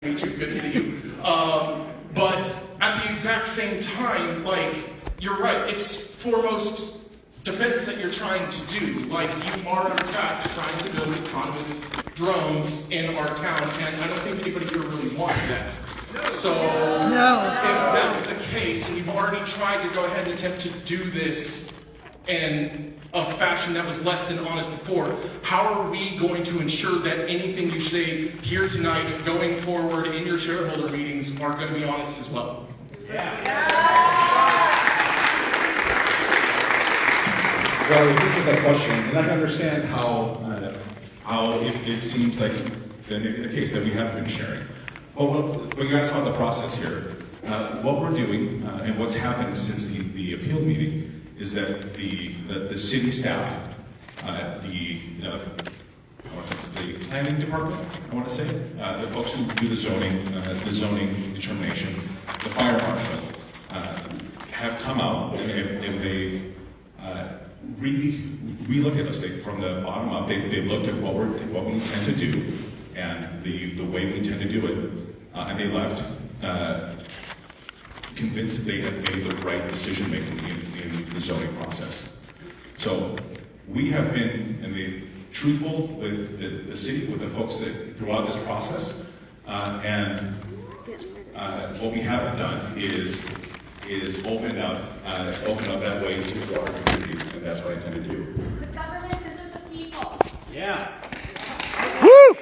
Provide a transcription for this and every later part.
Me too, good to see you. But at the exact same time, like, you're right, it's foremost defense that you're trying to do. Like, you are in fact trying to build autonomous drones in our town, and I don't think anybody here really wants that. So, if that's the case, and you've already tried to go ahead and attempt to do this in a fashion that was less than honest before, how are we going to ensure that anything you say here tonight, going forward in your shareholder meetings, are going to be honest as well? Well, I think that question, and I can understand how it seems like the case that we have been sharing. But you guys saw the process here. What we're doing and what's happened since the appeal meeting is that the city staff, the planning department, I want to say, the folks who do the zoning determination, the fire marshal, have come out and they've re-looked at us. From the bottom up, they looked at what we intend to do and the way we intend to do it, and they left convinced that they had made the right decision making in the zoning process. So we have been truthful with the city, with the folks that throughout this process, and what we haven't done is open up that way to the broader community, and that's what I intend to do. The government isn't the people. Yeah. Woo!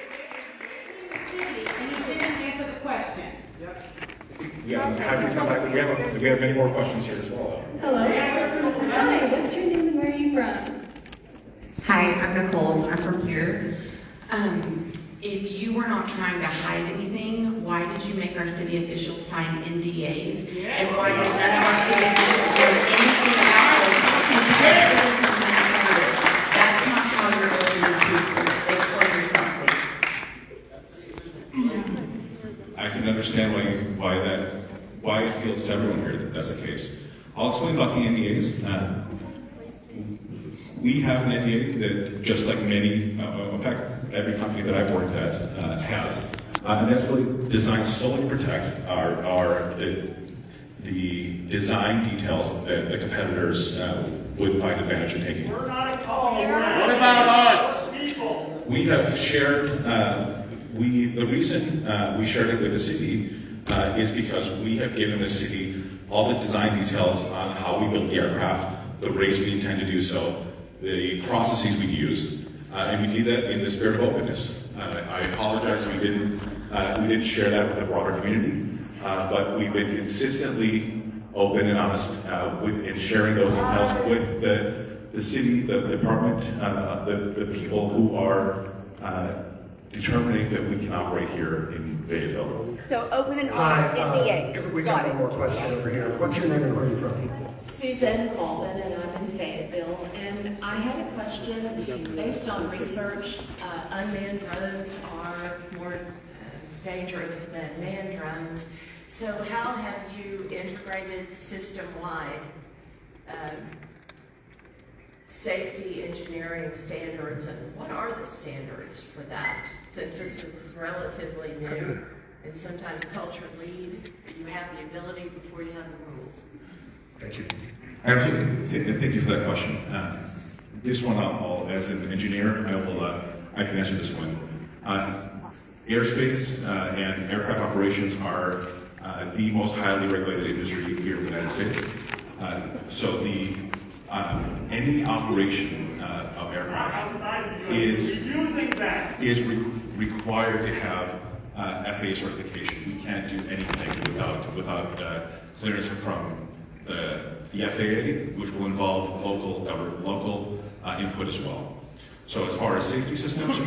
And you didn't answer the question. Yeah, I'm happy to come back. We have many more questions here as well. Hello. Hi, what's your name and where are you from? Hi, I'm Nicole. I'm from here. If you were not trying to hide anything, why did you make our city officials sign NDAs? And why did none of our city officials do anything else to protect citizens in the county? That's not how you're going to do. Explain yourself, please. I can understand why it feels to everyone here that that's the case. I'll explain about the NDAs. We have an NDA that, just like many, in fact, every company that I've worked at has, and that's really designed solely to protect the design details that the competitors would find advantage in taking. What about us? We have shared. The reason we shared it with the city is because we have given the city all the design details on how we build the aircraft, the rates we intend to do so, the processes we use, and we did that in the spirit of openness. I apologize we didn't share that with the broader community, but we've been consistently open and honest in sharing those details with the city, the department, the people who are determining that we can operate here in Fayetteville. So open and Hi, honest NDA. we got one more question over here. What's your name and where are you from? Susan Malden, and I'm in Fayetteville, and I had a question based on research. Unmanned drones are more dangerous than manned drones. So how have you integrated system-wide safety engineering standards, and what are the standards for that? Since this is relatively new, and sometimes culture lead, you have the ability before you have the rules. Thank you. Absolutely, thank you for that question. This one, as an engineer, I can answer this one. Airspace and aircraft operations are the most highly regulated industry here in the United States. So any operation of aircraft is required to have FAA certification. We can't do anything without clearance from the FAA, which will involve local input as well. So as far as safety systems,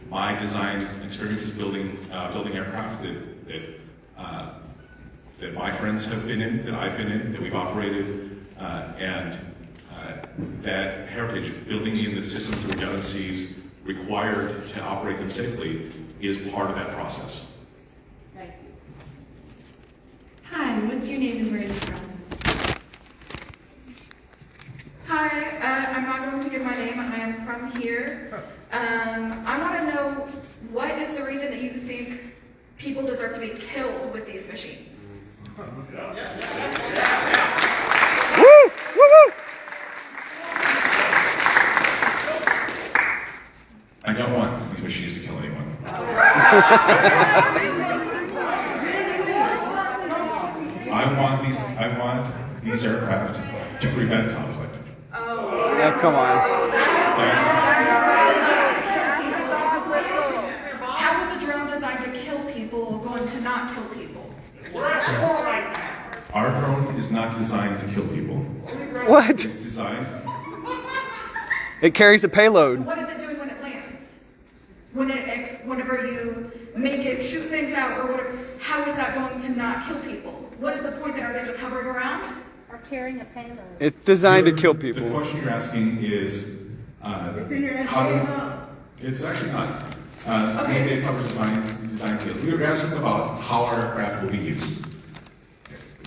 my design experience is building aircraft that my friends have been in, that I've been in, that we've operated, and that heritage, building in the systems and redundancies required to operate them safely, is part of that process. Thank you. Hi, what's your name and where are you from? Hi, I'm not going to give my name. I am from here. I want to know, what is the reason that you think people deserve to be killed with these machines. I don't want these machines to kill anyone. I want these aircraft to prevent conflict. Oh, come on. How is a drone designed to kill people going to not kill people? Our drone is not designed to kill people. What? It's designed. It carries a payload. What is it doing when it lands? Whenever you make it shoot things out or whatever, how is that going to not kill people? What is the point then? Are they just hovering around? Or carrying a payload? It's designed to kill The people. question you're asking is, It's in your how do, SDA. it's actually not. Okay. It covers design kill. We were asking about how our aircraft will be used.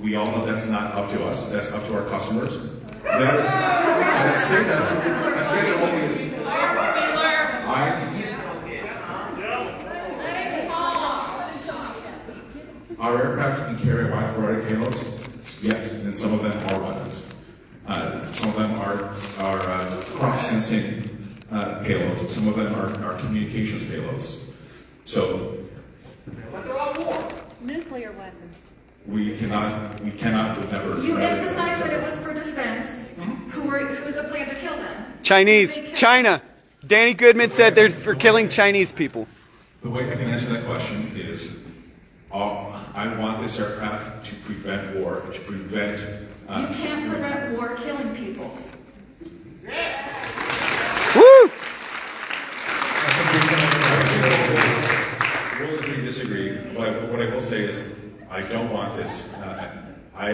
We all know that's not up to us. That's up to our customers. That is, and I say that only as our aircraft can carry a wide variety of payloads. Yes, and some of them are weapons. Some of them are crop-sensing payloads. Some of them are communications payloads. So Nuclear weapons. we cannot, would never. You never emphasized that it accept was for defense. Who's the plan to kill them? Chinese. China. Danny Goodman said they're for killing Chinese people. The way I can answer that question is, I want this aircraft to prevent war, to prevent. You can't prevent war killing people. Woo! We'll agree to disagree. What I will say is, I don't want this. I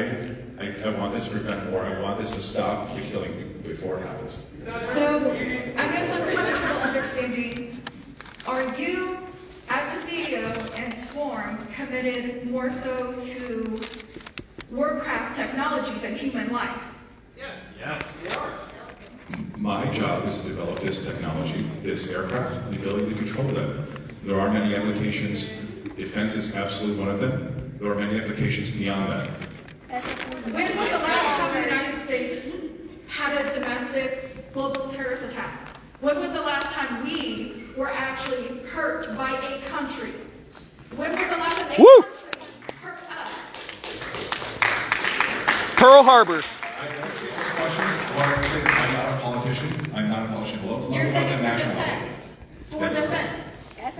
want this to prevent war. I want this to stop the killing before it happens. So, I guess I'm having trouble understanding, are you, as the CEO and Swarm, committed more so to warcraft technology than human life? My job is to develop this technology, this aircraft, the ability to control them. There are many applications. Defense is absolutely one of them. There are many applications beyond that. When was the last time the United States had a domestic global terrorist attack? When was the last time we were actually hurt by a country? When was the last time a Woo! country hurt us? Pearl Harbor. I appreciate those questions. What I'm saying is I'm not a politician. I'm not a politician. You're saying it's for national defense. For That's defense.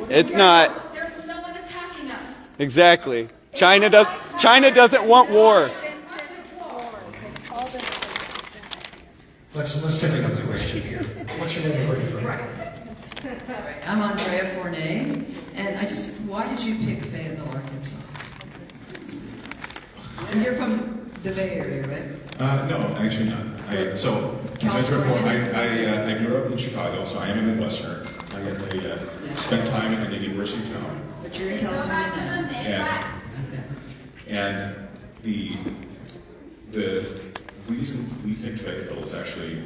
It's not. There's no one attacking us. Exactly. China doesn't want war. Let's take another question here. What's your name and where are you from? I'm Andrea Fournet, and why did you pick Fayetteville, Arkansas? And you're from the Bay Area, right? No, actually not. As I mentioned before, I grew up in Chicago, so I am a Midwesterner. I spent time in a university town. But you're in California now. And the reason we picked Fayetteville is actually,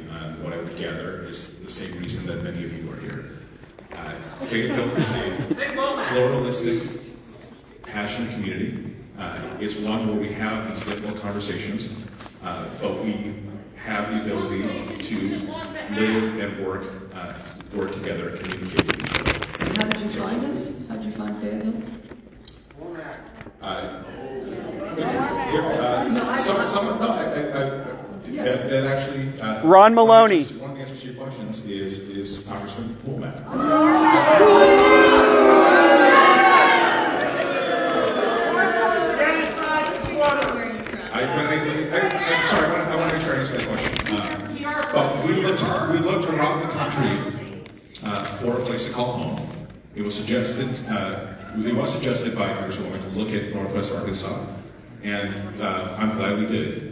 what I would gather, is the same reason that many of you are here. Fayetteville is a pluralistic, passionate community. It's one where we have these difficult conversations, but we have the ability to live and work together and communicate with each other. And how did you find us? How did you find Fayetteville? That actually. Ron Maloney. One of the answers to your questions is Congressman Womack. I'm sorry, I want to make sure I answer that question. But we looked around the country for a place to call home. It was suggested by Congresswoman to look at Northwest Arkansas, and I'm glad we did.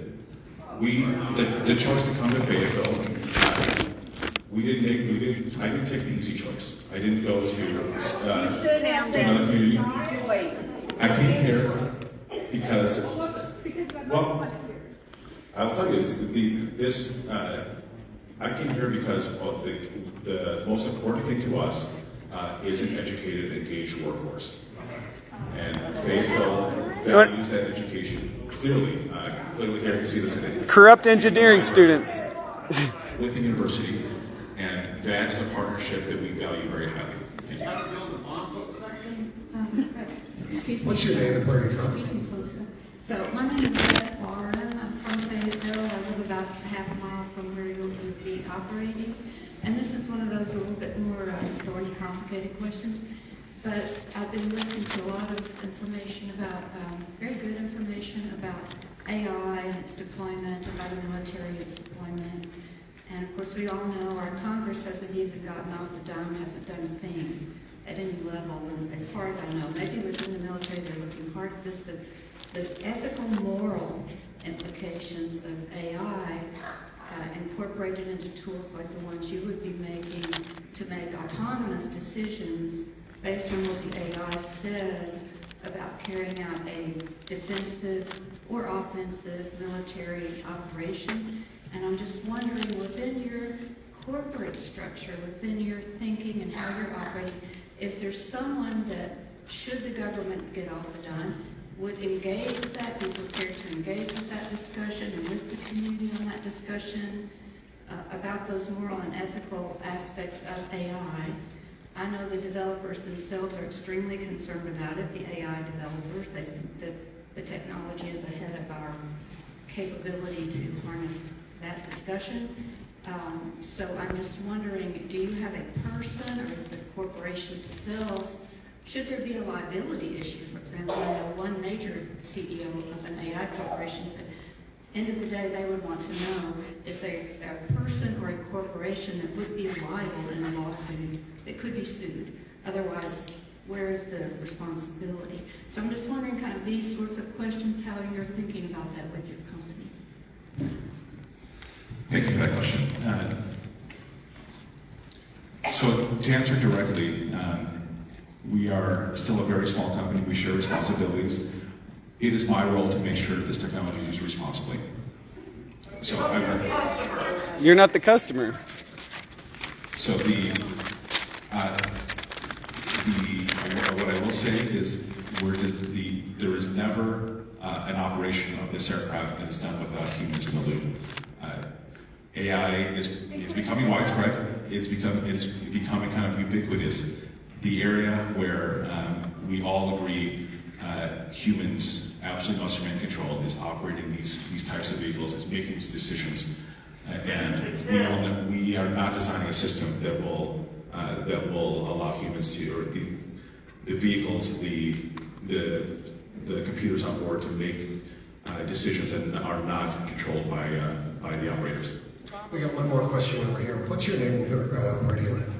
The choice to come to Fayetteville, I didn't take the easy choice. I didn't go to another community. I came here because, well, I will tell you, I came here because the most important thing to us is an educated, engaged workforce. And Fayetteville values that education clearly. Clearly here I can see this in Corrupt engineering students. with the university, and that is a partnership that we value very highly. Thank you. Excuse me. What's your name and where are you from? Excuse me, folks. So my name is Beth Barnum. I'm from Fayetteville. I live about half a mile from where you'll be operating. And this is one of those a little bit more thorny, complicated questions. But I've been listening to a lot of information about, very good information about AI and its deployment, about the military and its deployment. And of course, we all know our Congress hasn't even gotten off the dime, hasn't done a thing at any level. And as far as I know, maybe within the military they're looking hard at this, but the ethical, moral implications of AI incorporated into tools like the ones you would be making to make autonomous decisions based on what the AI says about carrying out a defensive or offensive military operation. And I'm just wondering, within your corporate structure, within your thinking and how you're operating, is there someone that, should the government get off the dime, would engage with that, be prepared to engage with that discussion and with the community on that discussion about those moral and ethical aspects of AI? I know the developers themselves are extremely concerned about it, the AI developers. They think that the technology is ahead of our capability to harness that discussion. So I'm just wondering, do you have a person, or is the corporation itself, should there be a liability issue? For example, I know one major CEO of an AI corporation said, end of the day, they would want to know, is there a person or a corporation that would be liable in a lawsuit that could be sued? Otherwise, where is the responsibility? So I'm just wondering kind of these sorts of questions, how you're thinking about that with your company. Thank you for that question. So to answer directly, we are still a very small company. We share responsibilities. It is my role to make sure that this technology is used responsibly. So You're not the customer. So what I will say is there is never an operation of this aircraft that is done without humans in the loop. AI is becoming widespread. It's becoming kind of ubiquitous. The area where we all agree humans absolutely must remain controlled is operating these types of vehicles, is making these decisions, and we are not designing a system that will allow humans to, or the vehicles, the computers on board to make decisions that are not controlled by the operators. We got one more question over here. What's your name and where do you live?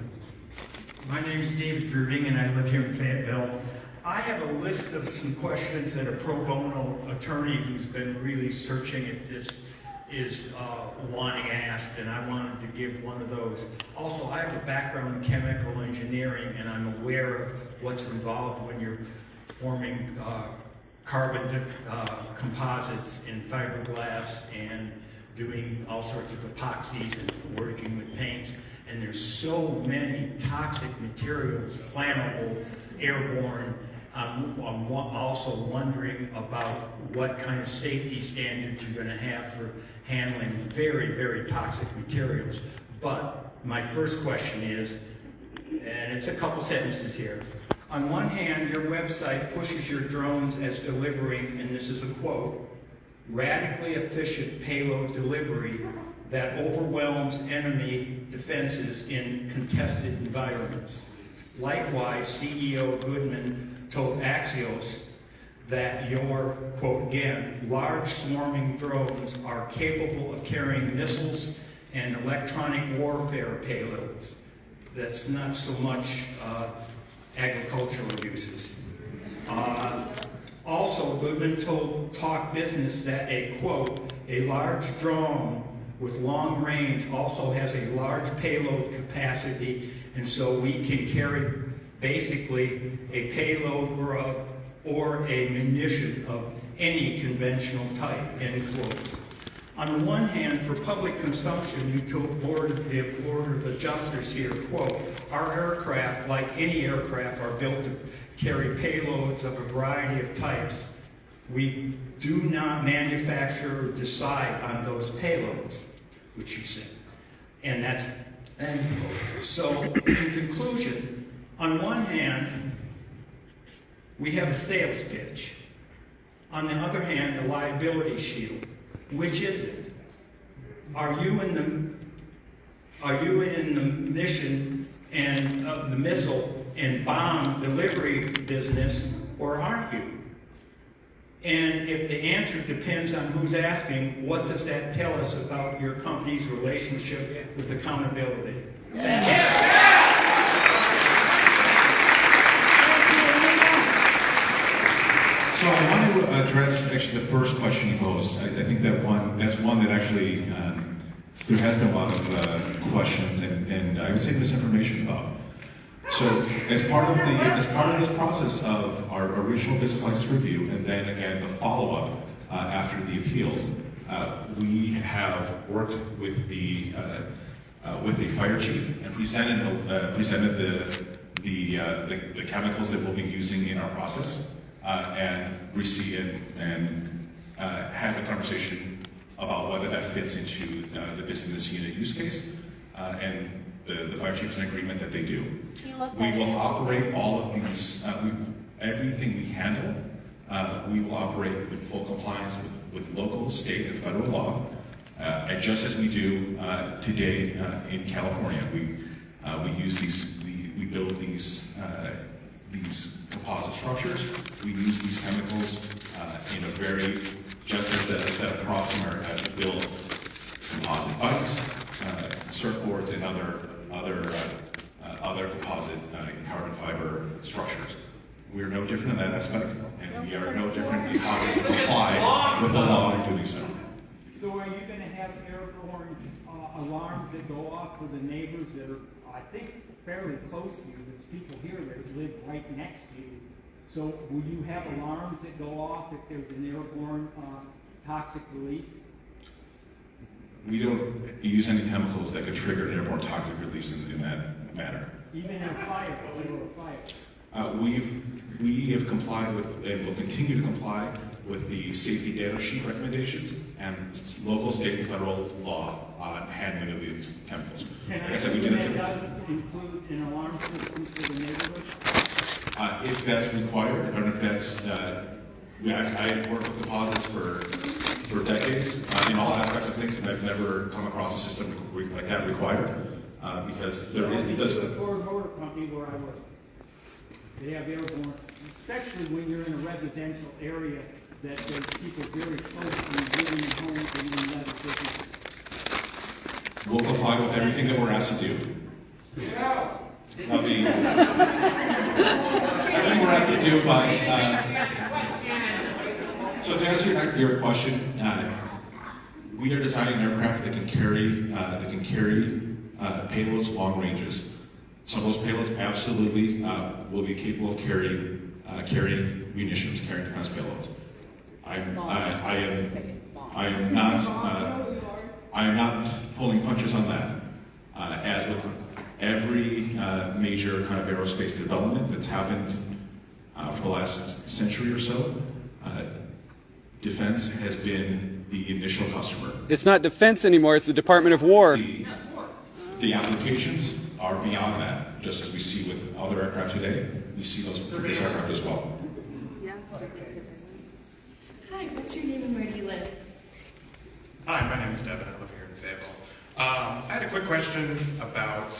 My name is David Druding, and I live here in Fayetteville. I have a list of some questions that a pro bono attorney who's been really searching at this is wanting asked, and I wanted to give one of those. Also, I have a background in chemical engineering, and I'm aware of what's involved when you're forming carbon composites in fiberglass and doing all sorts of epoxies and working with paints. And there's so many toxic materials, flammable, airborne. I'm also wondering about what kind of safety standards you're going to have for handling very, very toxic materials. But my first question is, and it's a couple sentences here. On one hand, your website pushes your drones as delivering, and this is a quote, radically efficient payload delivery that overwhelms enemy defenses in contested environments. Likewise, CEO Goodman told Axios that your, quote again, large swarming drones are capable of carrying missiles and electronic warfare payloads. That's not so much agricultural uses. Also, Goodman told Talk Business that a, quote, a large drone with long range also has a large payload capacity, and so we can carry basically a payload or a munition of any conventional type, end quote. On the one hand, for public consumption, you told the Board of Adjusters here, quote, "Our aircraft, like any aircraft, are built to carry payloads of a variety of types. We do not manufacture or decide on those payloads," which you said. And that's end quote. So, in conclusion, on one hand, we have a sales pitch. On the other hand, a liability shield. Which is it? Are you in the mission and of the missile and bomb delivery business, or aren't you? And if the answer depends on who's asking, what does that tell us about your company's relationship with accountability? Thank you. So I want to address actually the first question you posed. I think that's one that actually there has been a lot of questions and I would say misinformation about. So as part of this process of our original business license review and then again the follow-up after the appeal, we have worked with the fire chief and presented the chemicals that we'll be using in our process. And receive and have a conversation about whether that fits into the business unit use case. And the fire chief is in agreement that they do. We will operate all of these, everything we handle, we will operate with full compliance with local, state, and federal law. And just as we do today in California, we use we build these composite structures. We use these chemicals in a very, just as that crossing are to build composite bikes, surfboards, and other composite carbon fiber structures. We are no different in that aspect, and we are no different in how we comply with the law in doing so. So are you going to have airborne alarms that go off for the neighbors that are, I think, fairly close to you? There's people here that live right next to you. So will you have alarms that go off if there's an airborne toxic release? We don't use any chemicals that could trigger an airborne toxic release in that manner. Even in a fire, or a fire? We have complied with and will continue to comply with the safety data sheet recommendations and local, state, and federal law on handling of these chemicals. Can I we assume that doesn't include an alarm system for the neighborhood? If that's required, or if that's, I worked with composites for decades in all aspects of things, and I've never come across a system like that required because it does. The Ford Motor Company where I work, they have airborne, especially when you're in a residential area that there's people very close to you living in homes and in other businesses. We'll comply with everything that we're asked to do. Yeah. Everything we're asked to do by. So to answer your question, we are designing an aircraft that can carry payloads long ranges. Some of those payloads absolutely will be capable of carrying munitions, carrying defense payloads. I am not pulling punches on that. As with every major kind of aerospace development that's happened for the last century or so, defense has been the initial customer. It's not defense anymore, it's the Department of War. The applications are beyond that, just as we see with other aircraft today. We see those for this aircraft as well. Hi, what's your name and where do you live? Hi, my name is Devin. I live here in Fayetteville. I had a quick question about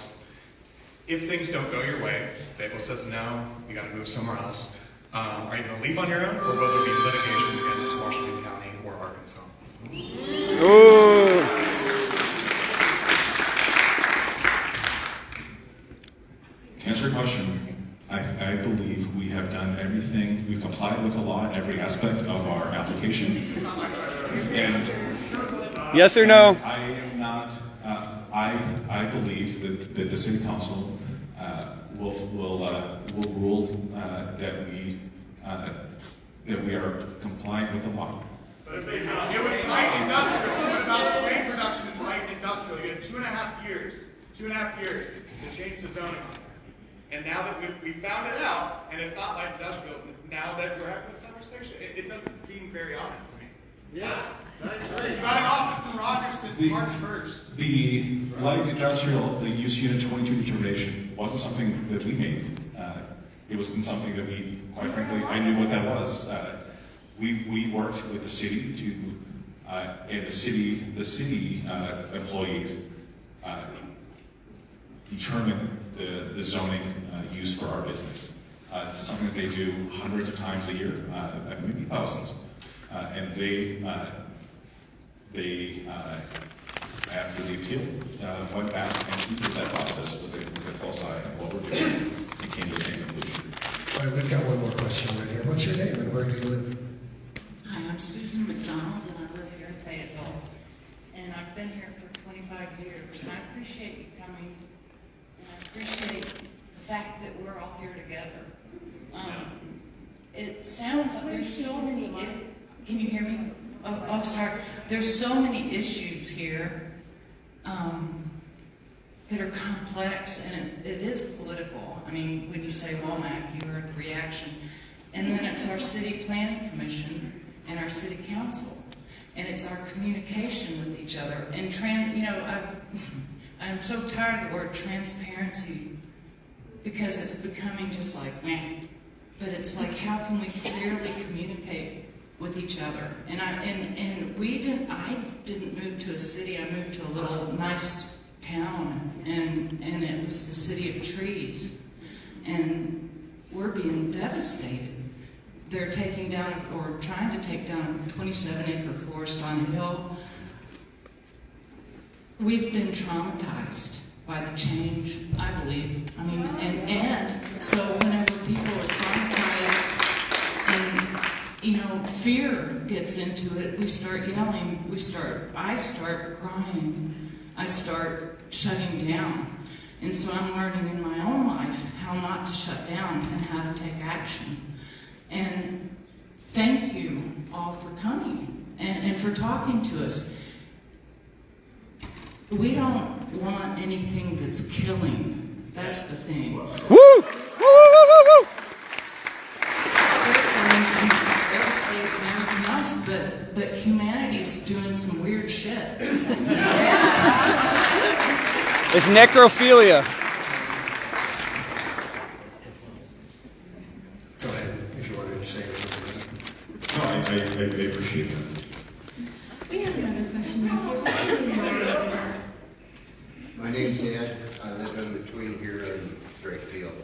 if things don't go your way, Fayetteville says no, you got to move somewhere else. Are you going to leave on your own, or will there be litigation against Washington County or Arkansas? Ooh. To answer your question, I believe we have done everything. We've complied with the law in every aspect of our application. And yes or no? I am not. I believe that the city council will rule that we are compliant with the law. It was light industrial. What about grain production is light industrial? You had 2.5 years to change the zoning. And now that we found it out, and it's not light industrial, now that we're having this conversation, it doesn't seem very honest to me. Yeah. It's not an office in Rogers since March 1st. The light industrial, the use unit 22 determination wasn't something that we made. It wasn't something that we, quite frankly, I knew what that was. We worked with the city to, and the city employees determine the zoning use for our business. This is something that they do hundreds of times a year, maybe thousands. And they after the appeal, went back and did that process with a close eye on what we're doing and came to the same conclusion. All right, we've got one more question right here. What's your name and where do you live? Hi, I'm Susan McDonald and I live here in Fayetteville. And I've been here for 25 years and I appreciate you coming and I appreciate the fact that we're all here together. It sounds like there's so many, can you hear me? Oh, sorry. There's so many issues here that are complex, and it is political. I mean, when you say WOMAC, you heard the reaction. And then it's our city planning commission and our city council. And it's our communication with each other. And I'm so tired of the word transparency because it's becoming just like, meh. But it's like, how can we clearly communicate with each other? And I didn't move to a city. I moved to a little nice town, and it was the city of trees. And we're being devastated. They're taking down, or trying to take down, a 27-acre forest on a hill. We've been traumatized by the change, I believe. I mean, and so whenever people are traumatized and, fear gets into it, we start yelling, I start crying, I start shutting down. And so I'm learning in my own life how not to shut down and how to take action. And thank you all for coming and for talking to us. We don't want anything that's killing. That's the thing. Woo! Woo! Woo! Woo! Woo! Airplanes and aerospace and everything else, but humanity's doing some weird shit. It's necrophilia. Go ahead, if you wanted to say anything. No, I appreciate that. We have another question right here. What's your name? My name's Ed. I live in between here and Drakefield.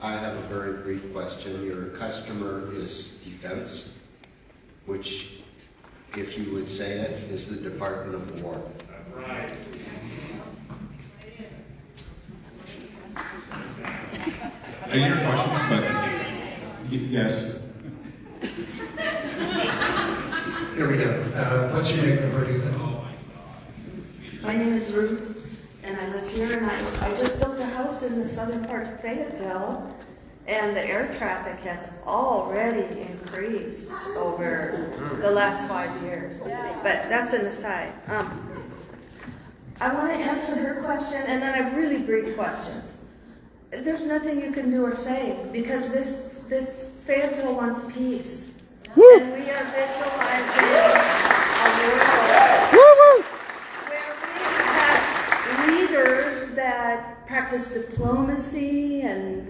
I have a very brief question. Your customer is Defense, which, if you would say it, is the Department of War. That's right. Your question, but yes. Here we go. What's your name and where do you live? My name is Ruth, and I live here, and I just built a house in the southern part of Fayetteville, and the air traffic has already increased over the last 5 years. But that's an aside. I want to answer her question, and then I have really brief questions. There's nothing you can do or say, because this Fayetteville wants peace. Woo! And we are visualizing a world where we have leaders that practice diplomacy and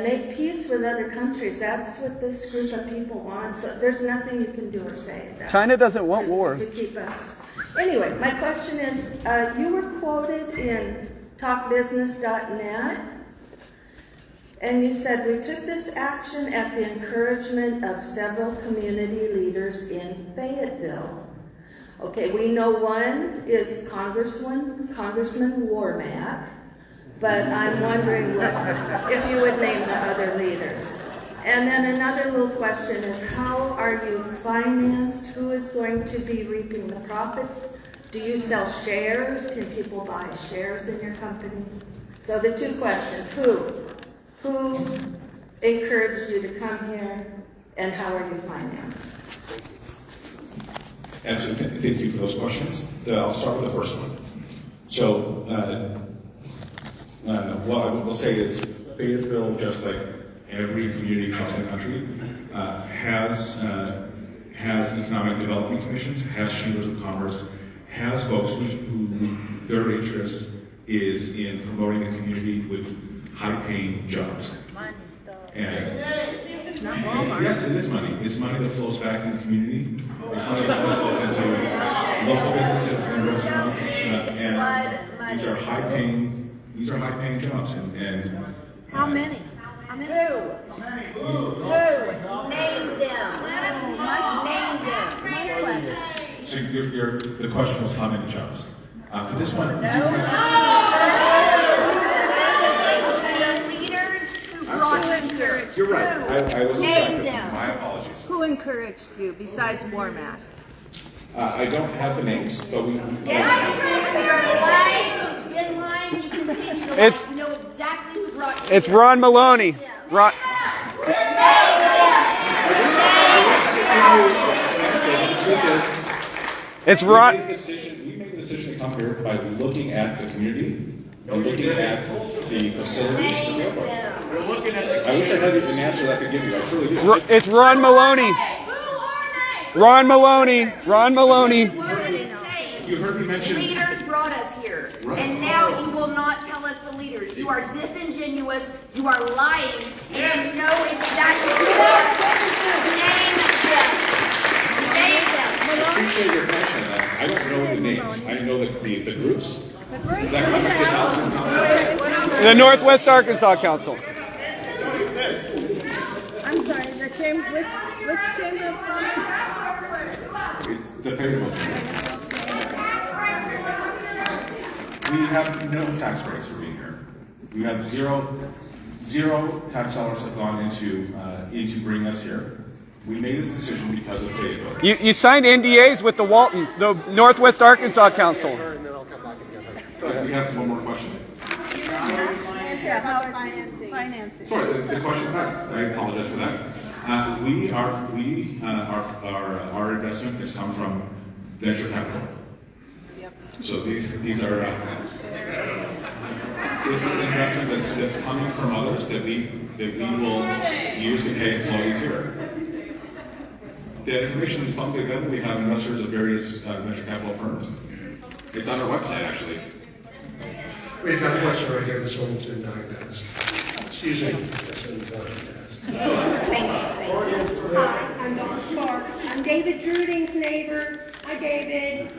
make peace with other countries. That's what this group of people want. So there's nothing you can do or say. China doesn't want war. To keep us. Anyway, my question is, you were quoted in talkbusiness.net, and you said, we took this action at the encouragement of several community leaders in Fayetteville. Okay, we know one is Congressman Warmack, but I'm wondering if you would name the other leaders. And then another little question is, how are you financed? Who is going to be reaping the profits? Do you sell shares? Can people buy shares in your company? So the two questions, who encouraged you to come here, and how are you financed? Absolutely. Thank you for those questions. I'll start with the first one. So, what I will say is Fayetteville, just like every community across the country, has economic development commissions, has chambers of commerce, has folks who their interest is in promoting the community with high-paying jobs. And It's not Walmart. yes, it is money. It's money that flows back in the community. It's money that flows into local businesses and restaurants. And these are high-paying jobs. And How many? How many? Who? Name them. Name them. My question. so the question was how many jobs? For this one, we do The leaders who brought you here. You're right. I was Name distracted. them. My apologies. Who encouraged you besides Warmack? I don't have the names, but we. You're lying. Who's been lying? You continue to lie. It's- You know exactly who brought you It's here. Ron Maloney. Ron. It's Ron. We made the decision to come here by looking at the community and looking at the facilities of the airport. I wish I had an answer that I could give you. I truly do. It's Ron Maloney. Ron Maloney. Ron Maloney. You heard me mention. Leaders brought us here, Right. and now you will not tell us the leaders. You are disingenuous, you are lying, and you know exactly who they are. Name them. Name them. I appreciate your mention of that. I don't know the names. I know the groups. That come with the Dalton Council. The Northwest Arkansas Council. I'm sorry, the chamber, which chamber of commerce? It's the favorable chamber. We have no tax breaks for being here. We have zero tax dollars have gone into bringing us here. We made this decision because of Fayetteville. You signed NDAs with the Walton, the Northwest Arkansas Council. We have one more question. About financing. Sorry, the question. I apologize for that. Our investment has come from venture capital. So these are this is an investment that's coming from others that we will use to pay employees here. That information is publicly available. We have investors of various venture capital firms. It's on our website, actually. We've got a question right here. This one's been asked. Excuse me. This one's been asked. Thank you. Hi, I'm Dawn Sparks. I'm David Druding's neighbor. Hi, David.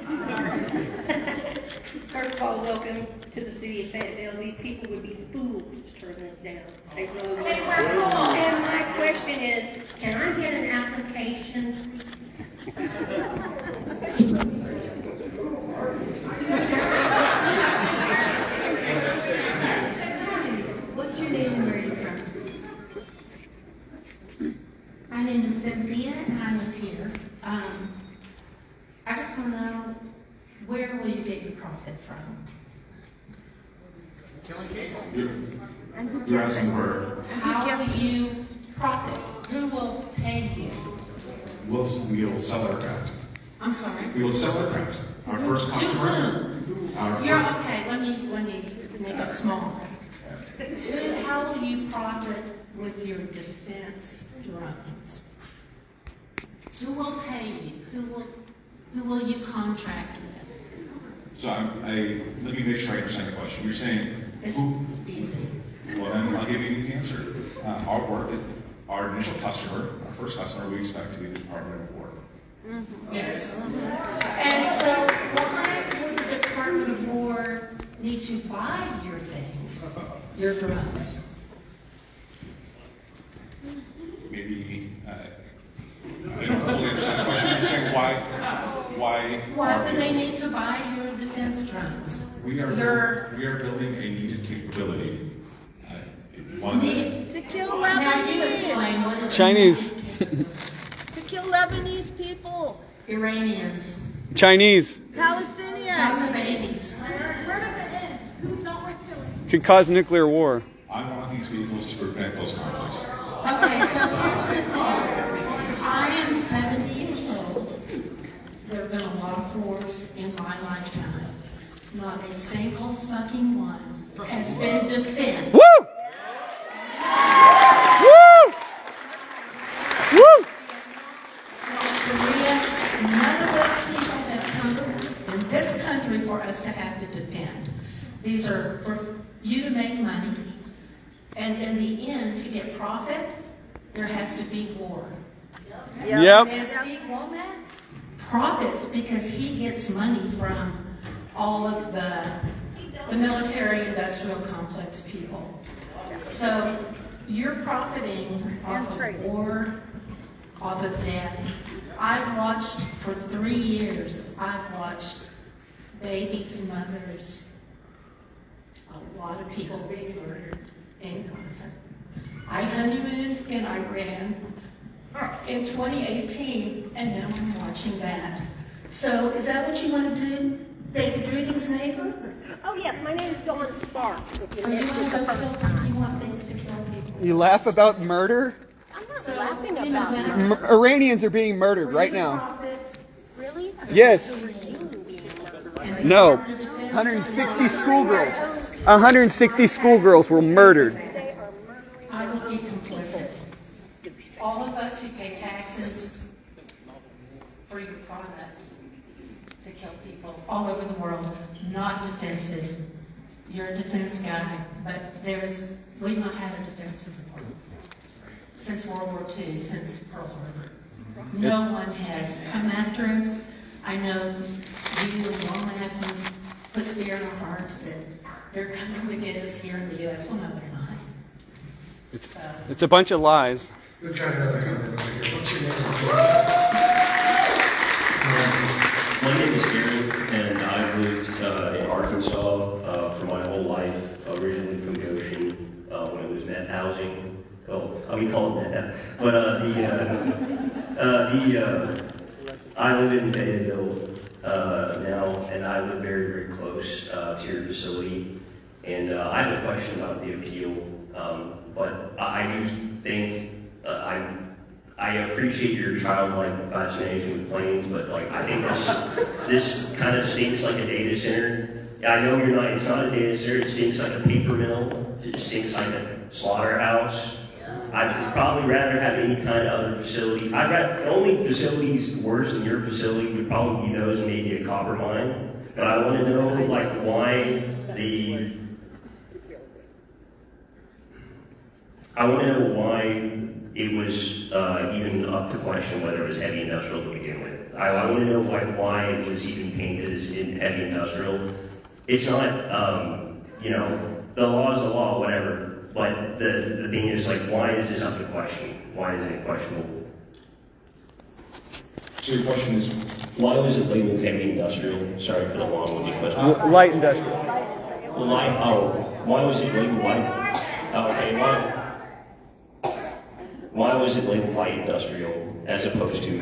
First of all, welcome to the city of Fayetteville. These people would be fools to turn this down. They really would. And my question is, can I get an application, please? What's your name and where are you from? My name is Cynthia and I live here. I just want to know, where will you get your profit from? You're asking where? How will you profit? Who will pay you? We will sell our craft. I'm sorry? We will sell our craft. Our first To customer. whom? Okay, let me make it small. How will you profit with your defense drones? Who will pay you? Who will you contract with? So let me make sure I understand the question. You're saying It's easy. Well, then I'll give you an easy answer. Our initial customer, our first customer, we expect to be the Department of War. Yes. And so why would the Department of War need to buy your things, your drones? Maybe I don't fully understand the question. You're saying why? Why would they need to buy your defense drones? We are building a needed capability. To kill Now you explain Lebanese. what is Chinese. To kill Lebanese people. Iranians. Chinese. Palestinians. Lots of babies. Where does it end? Who's not worth killing? Could cause nuclear war. I want these vehicles to prevent those conflicts. Okay, so here's the thing. I am 70 years there have been a lot of wars in my lifetime. Not a single fucking one has been defense. Woo! Woo! Woo! Korea, none of those people have come in this country for us to have to defend. These are for you to make money, and in the end, to get profit, there has to be war. Yep. And Steve Womack profits because he gets money from all of the military-industrial complex people. So you're profiting off of war, off of death. I've watched for 3 years, I've watched babies, mothers, a lot of people being murdered in Gaza. I honeymooned in Iran in 2018, and now I'm watching that. So is that what you want to do? David Drugan's neighbor? Oh, yes, my name is Dawn Sparks. So you want to go kill, you want things to kill people? You laugh about murder? I'm not laughing about it. Iranians are being murdered right now. Profit. Really? Yes. No. 160 schoolgirls. 160 schoolgirls were murdered. I will be complicit. All of us who pay taxes for your products to kill people all over the world, not defensive. You're a defense guy, but we've not had a defensive war since World War II, since Pearl Harbor. No one has come after us. I know you and Womack has put fear in our hearts that they're coming to get us here in the U.S. Well, no, they're not. It's a bunch of lies. We've got another comment over here. What's your name? My name is Gary, and I've lived in Arkansas for my whole life, originally from Goshen, when it was meth housing. Oh, we call it meth housing. But I live in Fayetteville now, and I live very, very close to your facility. And I have a question about the appeal, but I do think I appreciate your childlike fascination with planes, but I think this kind of stinks like a data center. I know it's not a data center, it stinks like a paper mill, it stinks like a slaughterhouse. I'd probably rather have any kind of other facility. The only facilities worse than your facility would probably be those maybe a copper mine. But I want to know why it was even up to question whether it was heavy industrial to begin with. I want to know why it was even painted as in heavy industrial. It's not, the law is the law, whatever. But the thing is, why is this up to question? Why is it questionable? So your question is, why was it labeled heavy industrial? Sorry for the long-winded question. Light industrial. Why was it labeled light? Okay, why was it labeled light industrial as opposed to?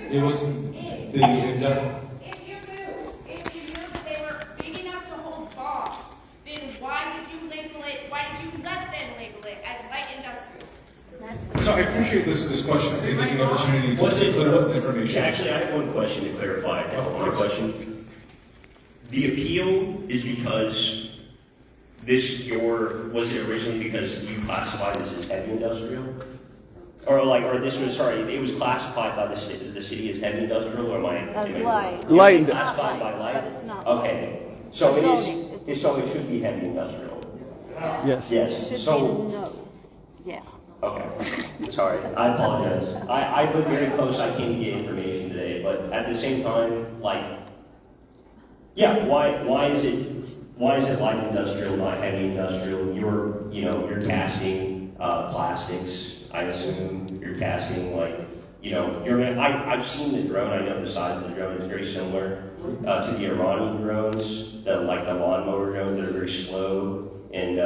It wasn't the. If you knew that they were big enough to hold bombs, then why did you let them label it as light industrial? So I appreciate this question. I'm taking the opportunity to clear up this information. Actually, I have one question to clarify. One question. The appeal is because was it originally because you classified this as heavy industrial? It was classified by the city as heavy industrial, or As light. Light. Classified by light? But it's not Okay. So it should be heavy industrial. Yes. Yes. It should be no. Yeah. Okay. Sorry. I apologize. I live very close. I came to get information today, but at the same time, why is it light industrial, not heavy industrial? You're casting plastics. I assume you're casting I've seen the drone. I know the size of the drone. It's very similar to the Iranian drones, the lawnmower drones that are very slow and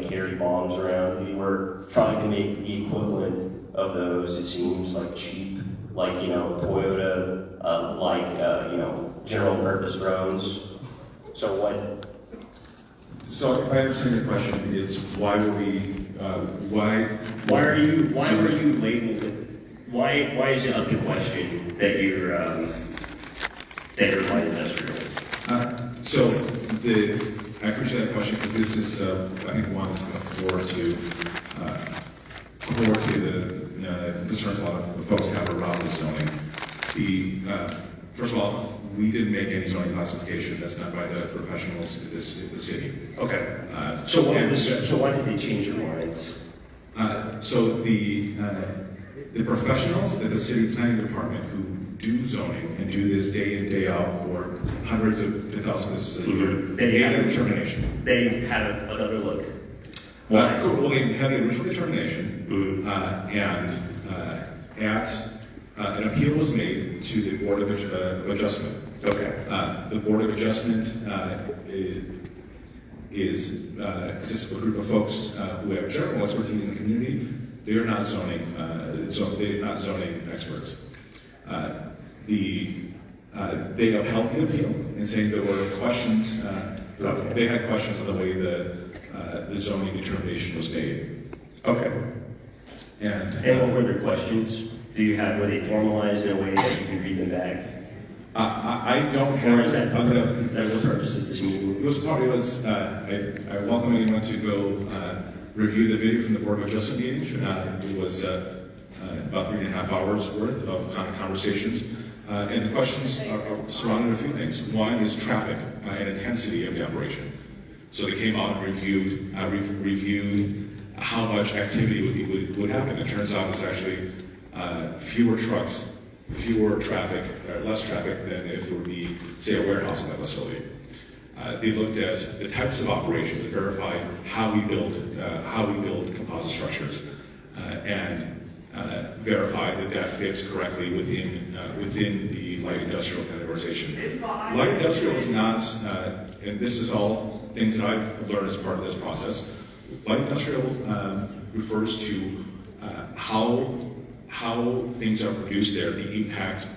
carry bombs around. We were trying to make the equivalent of those. It seems cheap, Toyota, general purpose drones. So what? So if I understand your question, it's why were we? Why were you labeled? Why is it up to question that you're that are light industrial? I appreciate that question because this is, I think, one that's core to the concerns a lot of folks have around the zoning. First of all, we didn't make any zoning classification. That's done by the professionals in the city. Okay. So why did they change their minds? So the professionals at the city planning department who do zoning and do this day in, day out for hundreds of thousands of businesses a year, they had a determination. They had another look. Well, they had the original determination, and an appeal was made to the Board of Adjustment. Okay. The Board of Adjustment consists of a group of folks who have general expertise in the community. They're not zoning, they're not zoning experts. They upheld the appeal in saying there were questions. They had questions on the way the zoning determination was made. Okay. And what were their questions? Were they formalized in a way that you can read them back? I don't have. Or is that the purpose of this meeting? It was I welcome anyone to go review the video from the Board of Adjustment meeting. It was about 3.5 hours worth of conversations. And the questions are surrounding a few things. One is traffic and intensity of the operation. So they came out and reviewed how much activity would happen. It turns out it's actually fewer trucks, less traffic than if there would be, say, a warehouse in that facility. They looked at the types of operations that verified how we build composite structures, and verified that fits correctly within the light industrial categorization. Light industrial is not, and this is all things that I've learned as part of this process. Light industrial refers to how things are produced there, the impact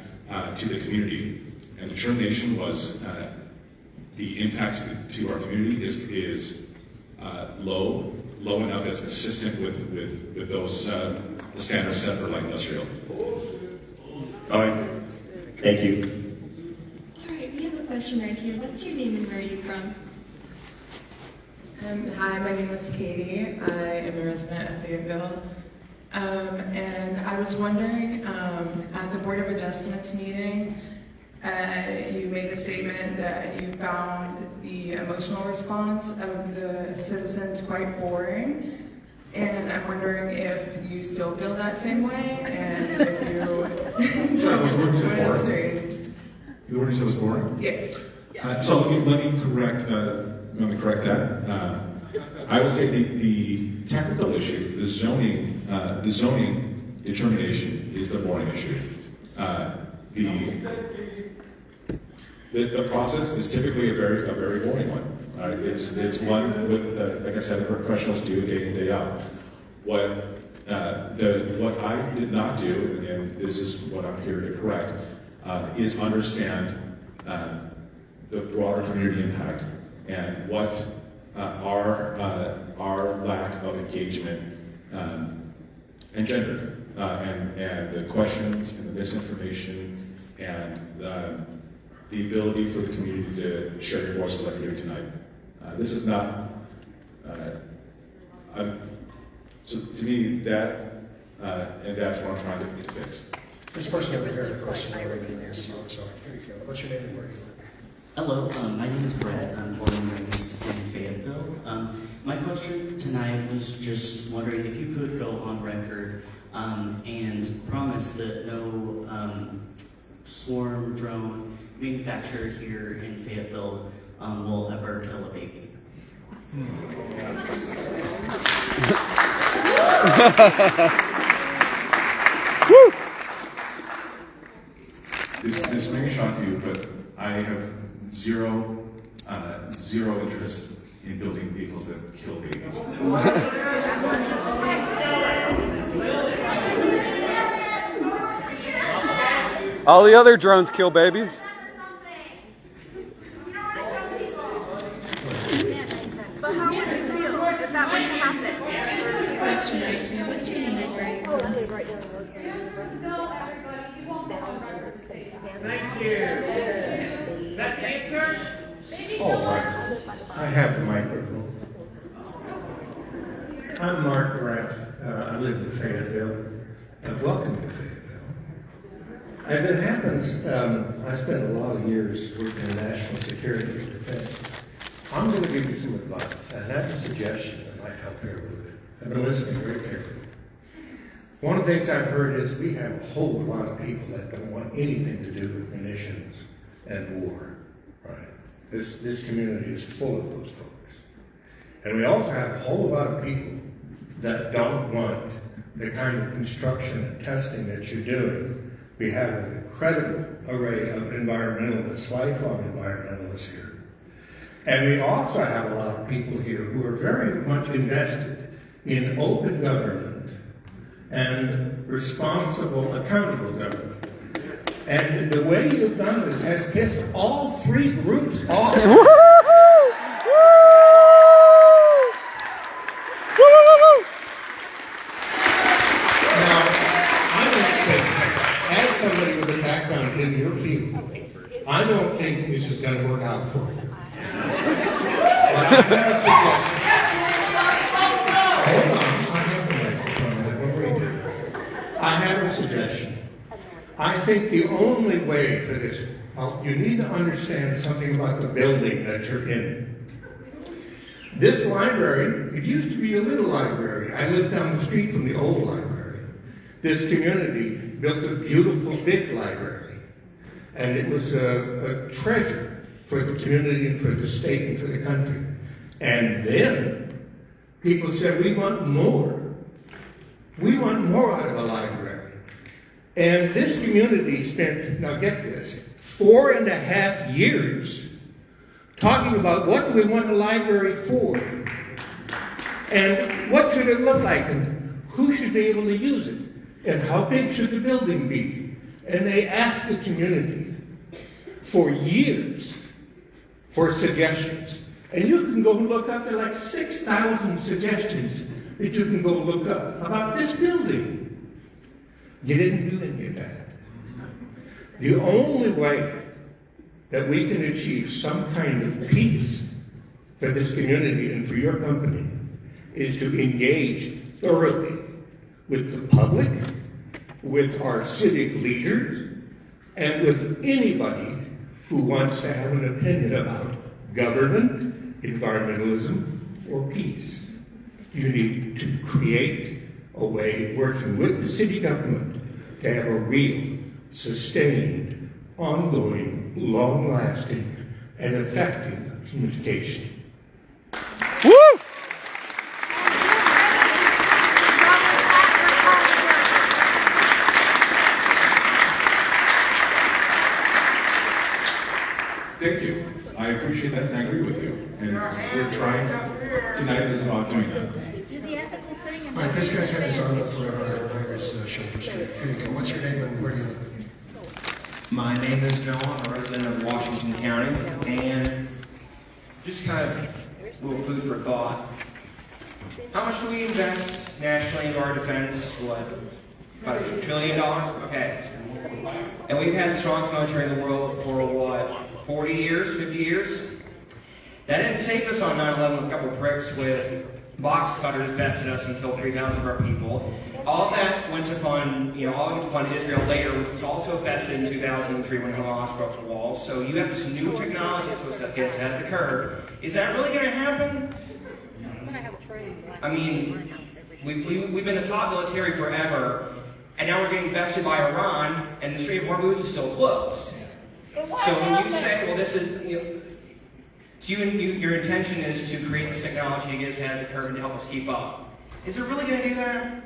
to the community. And the determination was the impact to our community is low enough that's consistent with those the standards set for light industrial. All right. Thank you. All right, we have a question right here. What's your name and where are you from? Hi, my name is Katie. I am a resident of Fayetteville. And I was wondering, at the Board of Adjustments meeting, you made a statement that you found the emotional response of the citizens quite boring. And I'm wondering if you still feel that same way, and if you... Sorry, was the word you said boring? The word you said was boring? Yes. So let me correct that. I would say the technical issue, the zoning determination is the boring issue. The process is typically a very boring one. It's one with, like I said, the professionals do day in, day out. What I did not do, and this is what I'm here to correct, is understand the broader community impact and what our lack of engagement engendered, and the questions and the misinformation and the ability for the community to share your voices like you're doing tonight. This is not, so to me, and that's what I'm trying to fix. This person over here had a question earlier than asked you, I'm sorry. Here you go. What's your name and where do you live? Hello, my name is Brett. I'm born and raised in Fayetteville. My question tonight was just wondering if you could go on record and promise that no swarm drone manufactured here in Fayetteville will ever kill a baby. This may shock you, but I have zero interest in building vehicles that kill babies. All the other drones kill babies. But how would you feel if that were to happen? Question right here. What's your name and where are you from? Thank you. All right. I have the microphone. I'm Mark Graff. I live in Fayetteville. Welcome to Fayetteville. As it happens, I spent a lot of years working in national security and defense. I'm going to give you some advice. I have a suggestion that might help here a little bit. I've been listening very carefully. One of the things I've heard is we have a whole lot of people that don't want anything to do with munitions and war. Right? This community is full of those folks. And we also have a whole lot of people that don't want the kind of construction and testing that you're doing. We have an incredible array of environmentalists, lifelong environmentalists here. And we also have a lot of people here who are very much invested in open government and responsible, accountable government. And the way you've done this has pissed all three groups off. As somebody with a background in your field, I don't think this is going to work out for you. But I have a suggestion. Hold on, I have the microphone. I have a suggestion. I think the only way for this, you need to understand something about the building that you're in. This library, it used to be a little library. I lived down the street from the old library. This community built a beautiful big library. And it was a treasure for the community and for the state and for the country. And then people said, we want more. We want more out of a library. And this community spent, now get this, 4.5 years talking about what do we want a library for, and what should it look like, and who should be able to use it, and how big should the building be. And they asked the community for years for suggestions. And you can go and look up, there are like 6,000 suggestions that you can go look up about this building. You didn't do any of that. The only way that we can achieve some kind of peace for this community and for your company is to engage thoroughly with the public, with our civic leaders, and with anybody who wants to have an opinion about government, environmentalism, or peace. You need to create a way, working with the city government, to have a real, sustained, ongoing, long-lasting, and effective communication. Woo! Thank you. I appreciate that and I agree with you. And we're trying, tonight is about doing that. All right, this guy's had his arm up forever. I admire his shoulder strength. Here you go. What's your name and where do you live? My name is Noah. I'm a resident of Washington County, and just kind of a little food for thought. How much do we invest nationally into our defense? What, about $1 trillion? Okay. And we've had the strongest military in the world for what, 40 years, 50 years? That didn't save us on 9/11 with a couple of pricks with box cutters bested us and killed 3,000 of our people. All that went to fund, all went to fund Israel later, which was also bested in 2003 when Hamas broke the wall. So you have this new technology that's supposed to get us ahead of the curve. Is that really going to happen? I mean, we've been the top military forever, and now we're getting bested by Iran, and the Strait of Hormuz is still closed. So when you say, well, this is, so your intention is to create this technology to get us ahead of the curve and to help us keep up. Is it really going to do that?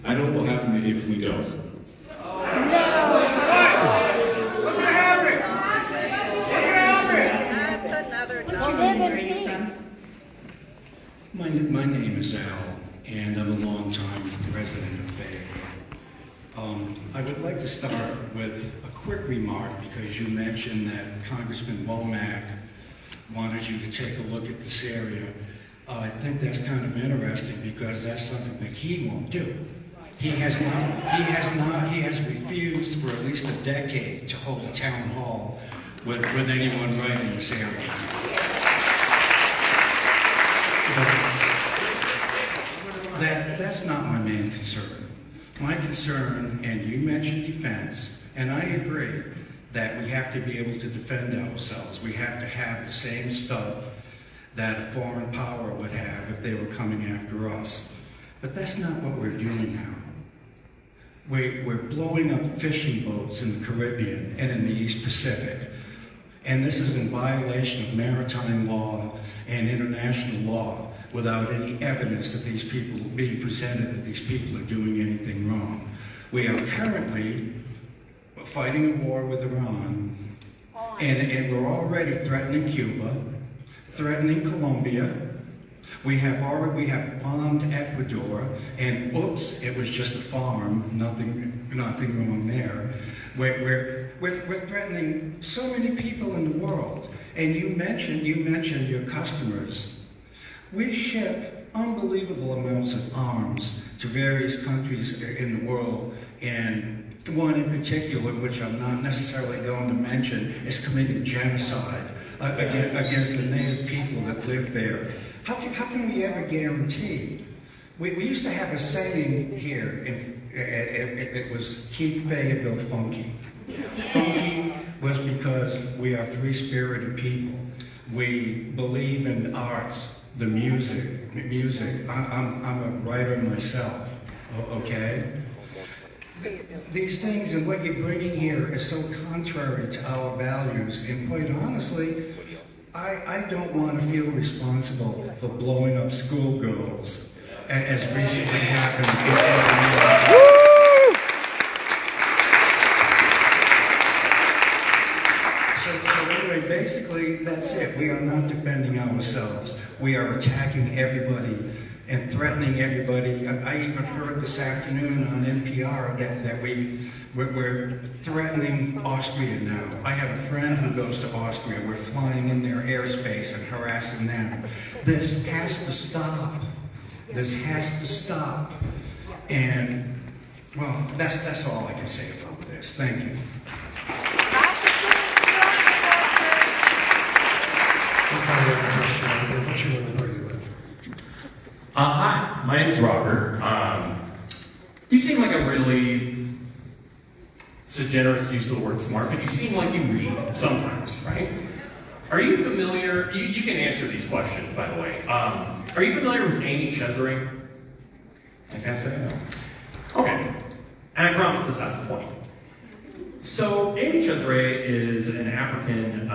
I know what will happen if we don't. My name is Al, and I'm a longtime resident of Fayetteville. I would like to start with a quick remark because you mentioned that Congressman Womack wanted you to take a look at this area. I think that's kind of interesting because that's something that he won't do. He has refused for at least a decade to hold a town hall with anyone right in this area. That's not my main concern. My concern, and you mentioned defense, and I agree that we have to be able to defend ourselves. We have to have the same stuff that a foreign power would have if they were coming after us. But that's not what we're doing now. We're blowing up fishing boats in the Caribbean and in the East Pacific. And this is in violation of maritime law and international law without any evidence that these people being presented that these people are doing anything wrong. We are currently fighting a war with Iran, and we're already threatening Cuba, threatening Colombia. We have bombed Ecuador, and oops, it was just a farm. Nothing wrong there. We're threatening so many people in the world. And you mentioned your customers. We ship unbelievable amounts of arms to various countries in the world, and one in particular, which I'm not necessarily going to mention, is committing genocide against the native people that live there. How can we ever guarantee? We used to have a saying here, it was keep Fayetteville funky. Funky was because we are free-spirited people. We believe in the arts, the music. I'm a writer myself, okay? These things and what you're bringing here is so contrary to our values, and quite honestly, I don't want to feel responsible for blowing up schoolgirls, as recently happened in So anyway, basically, that's it. We are not defending ourselves. We are attacking everybody and threatening everybody. I even heard this afternoon on NPR that we're threatening Austria now. I have a friend who goes to Austria. We're flying in their airspace and harassing them. This has to stop. This has to stop. And, well, that's all I can say about this. Thank you. What's your name and where do you live? Hi, my name is Robert. You seem like a really, it's a generous use of the word smart, but you seem like you read sometimes, right? Are you familiar, you can answer these questions, by the way. Are you familiar with Amy Cesare? I can't say no. Okay, and I promise this has a point. So, Amy Cesare is an African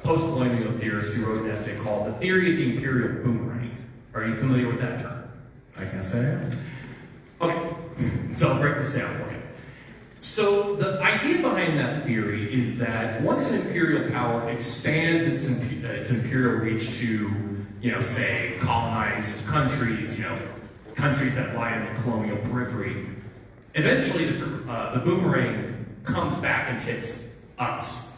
post-colonial theorist who wrote an essay called The Theory of the Imperial Boomerang. Are you familiar with that term? I can't say it. Okay, so I'll break this down for you. So the idea behind that theory is that once an imperial power expands its imperial reach to, say, colonized countries, countries that lie in the colonial periphery, eventually the boomerang comes back and hits us.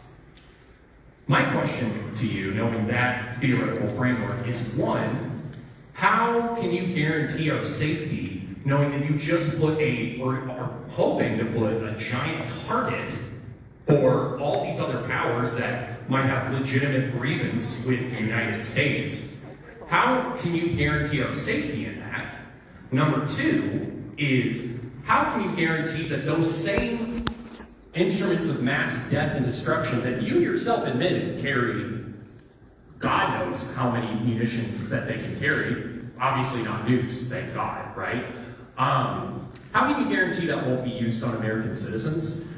My question to you, knowing that theoretical framework, is one, how can you guarantee our safety knowing that you just or are hoping to put a giant target for all these other powers that might have legitimate grievance with the United States? How can you guarantee our safety in that? Number two is, how can you guarantee that those same instruments of mass death and destruction that you yourself admitted carry God knows how many munitions that they can carry, obviously not nukes, thank God, right? How can you guarantee that won't be used on American citizens?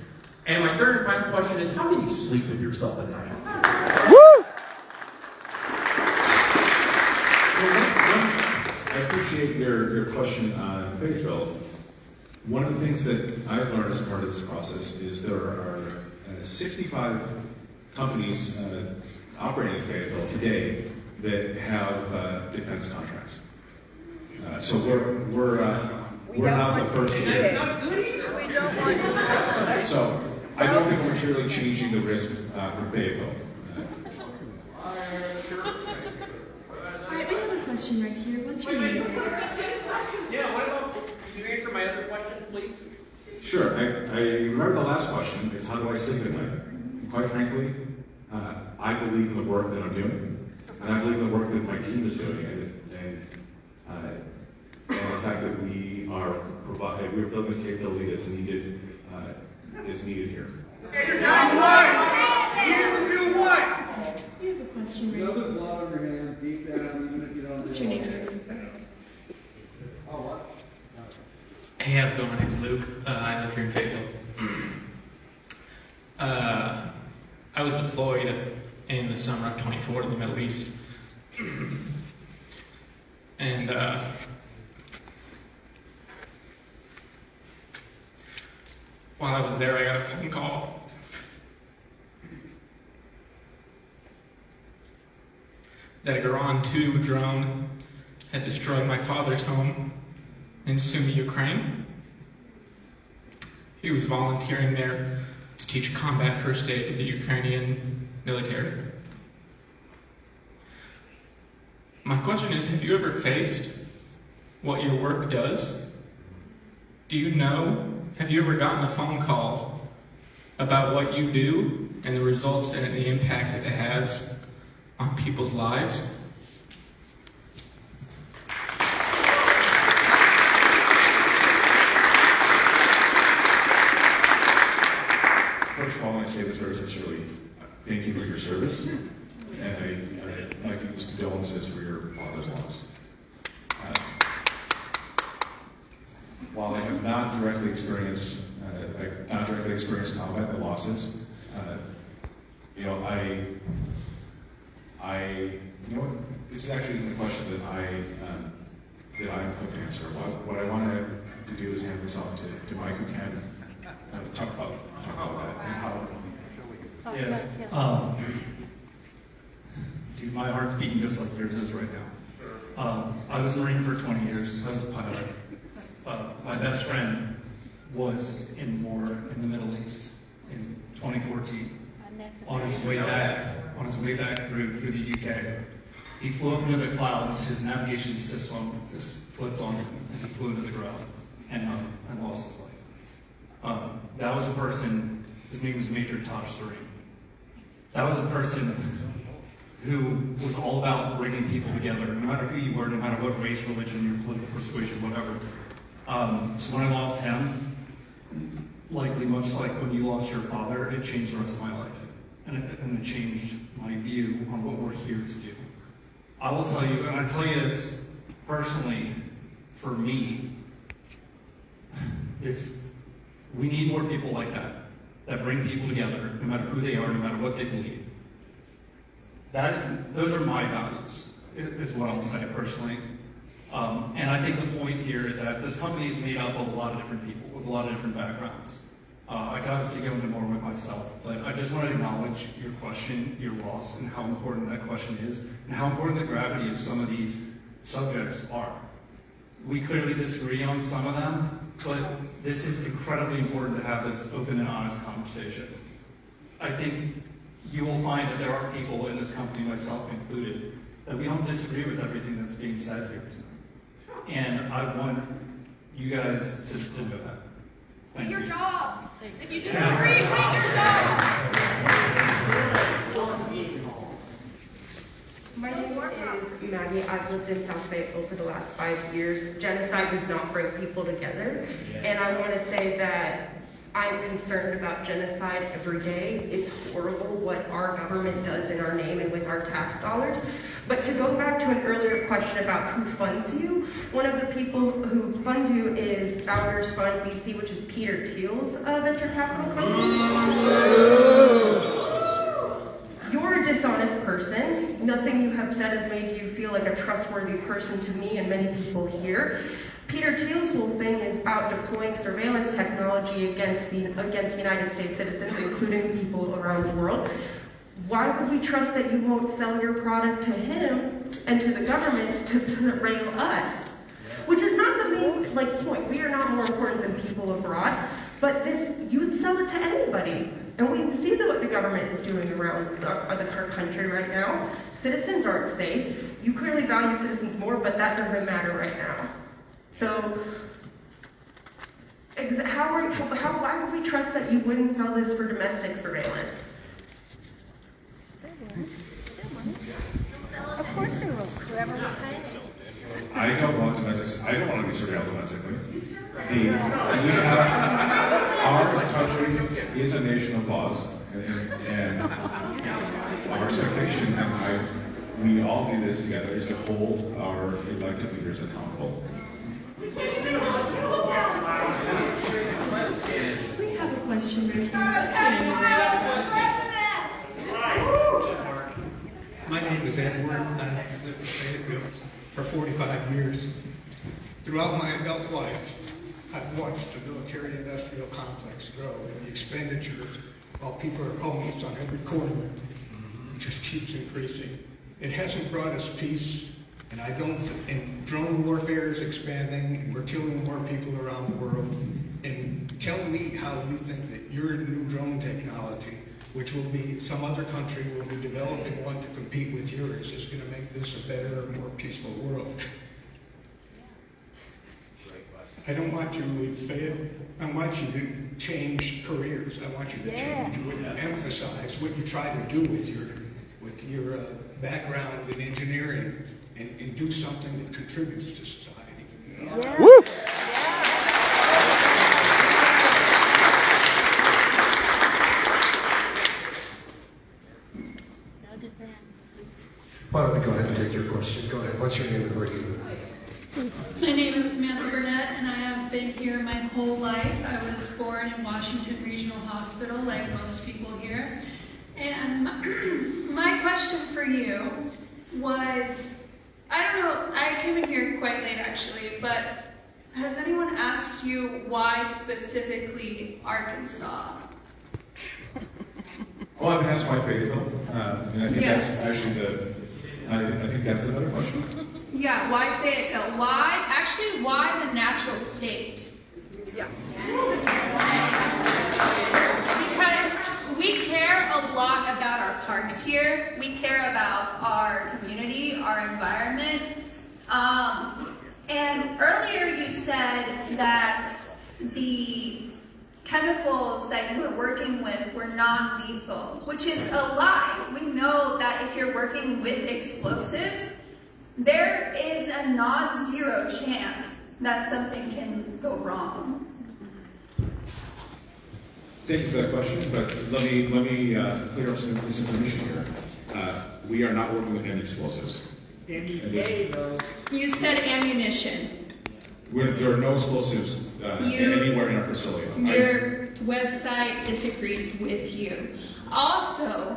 And my third and final question is, how can you sleep with yourself at night? Woo! I appreciate your question on Fayetteville. One of the things that I've learned as part of this process is there are 65 companies operating in Fayetteville today that have defense contracts. So we're not the first to do it. We don't want to. So I don't think we're materially changing the risk for Fayetteville. All right, we have a question right here. What's your name? Yeah, what about, can you answer my other question? please? Sure. I remember the last question. It's how do I sleep at night? And quite frankly, I believe in the work that I'm doing, and I believe in the work that my team is doing, and the fact that we're building this capability that's needed here. Now what? You have to do what? You have a question, The others loud their hands, deep down, even if you don't. What's your name? Oh, what? Hey, how's it going? My name's Luke. I live here in Fayetteville. I was deployed in the summer of 24 to the Middle East. And while I was there, I got a phone call that a Garan 2 drone had destroyed my father's home in Sumy, Ukraine. He was volunteering there to teach combat first aid to the Ukrainian military. My question is, have you ever faced what your work does? Do you know? Have you ever gotten a phone call about what you do and the results and the impacts that it has on people's lives? First of all, I want to say this very sincerely. Thank you for your service, and I'd like to use condolences for your father's loss. While I have not directly experienced combat, the losses, this actually isn't a question that I'm quick to answer. What I want to do is hand this off to Mike, who can talk about that and how. Yeah. Dude, my heart's beating just like yours is right now. I was a Marine for 20 years. I was a pilot. My best friend was in war in the Middle East in 2014. On his way back through the UK, he flew up into the clouds. His navigation system just flipped on him, and he flew into the ground and lost his life. That was a person. His name was Major Taj Serene. That was a person who was all about bringing people together, no matter who you were, no matter what race, religion, your political persuasion, whatever. So when I lost him, likely much like when you lost your father, it changed the rest of my life. And it changed my view on what we're here to do. I will tell you, and I tell you this personally, for me, we need more people like that bring people together, no matter who they are, no matter what they believe. Those are my values, is what I'll say personally. And I think the point here is that this company is made up of a lot of different people with a lot of different backgrounds. I can obviously go into more with myself, but I just want to acknowledge your question, your loss, and how important that question is, and how important the gravity of some of these subjects are. We clearly disagree on some of them, but this is incredibly important to have this open and honest conversation. I think you will find that there are people in this company, myself included, that we don't disagree with everything that's being said here tonight. And I want you guys to know that. Quit your job. If you disagree, quit your job. My name is Maggie. I've lived in South Fayetteville for the last 5 years. Genocide does not bring people together. And I want to say that I'm concerned about genocide every day. It's horrible what our government does in our name and with our tax dollars. But to go back to an earlier question about who funds you, one of the people who funds you is Founders Fund BC, which is Peter Thiel's venture capital company. You're a dishonest person. Nothing you have said has made you feel like a trustworthy person to me and many people here. Peter Thiel's whole thing is about deploying surveillance technology against United States citizens, including people around the world. Why would we trust that you won't sell your product to him and to the government to rail us? Which is not the main point. We are not more important than people abroad, but you would sell it to anybody. And we see what the government is doing around our country right now. Citizens aren't safe. You clearly value citizens more, but that doesn't matter right now. So, Why would we trust that you wouldn't sell this for domestic surveillance? Of course they will. Whoever will pay it. I don't want to be surveilled domestically. Our country is a nation of laws, and our expectation, and we all do this together, is to hold our elected leaders accountable. We have a question right here. My name is Edward. I've lived in Fayetteville for 45 years. Throughout my adult life, I've watched the military-industrial complex grow, and the expenditures, while people are homeless on every corner, just keeps increasing. It hasn't brought us peace, and and drone warfare is expanding, and we're killing more people around the world. And tell me how you think that your new drone technology, which will be, some other country will be developing one to compete with yours, is going to make this a better, more peaceful world. I don't want you to leave Fayetteville. I want you to change careers. I want you to change what you emphasize, what you try to do with your background in engineering, and do something that contributes to society. Woo! Why don't we go ahead and take your question? Go ahead. What's your name and where do you live? My name is Samantha Burnett, and I have been here my whole life. I was born in Washington Regional Hospital, like most people here. And my question for you was, I don't know, I came in here quite late actually, but has anyone asked you why specifically Arkansas? Well, I've been asked why Fayetteville, and I think Yes. that's actually I think that's the better question. Yeah, why Fayetteville? Why the natural state? Yeah. Because we care a lot about our parks here. We care about our community, our environment. And earlier you said that the chemicals that you were working with were non-lethal, which is a lie. We know that if you're working with explosives, there is a non-zero chance that something can go wrong. Thank you for that question, but let me clear up some misinformation here. We are not working with any explosives. You said ammunition. There are no explosives anywhere in our facility. Your website disagrees with you. Also,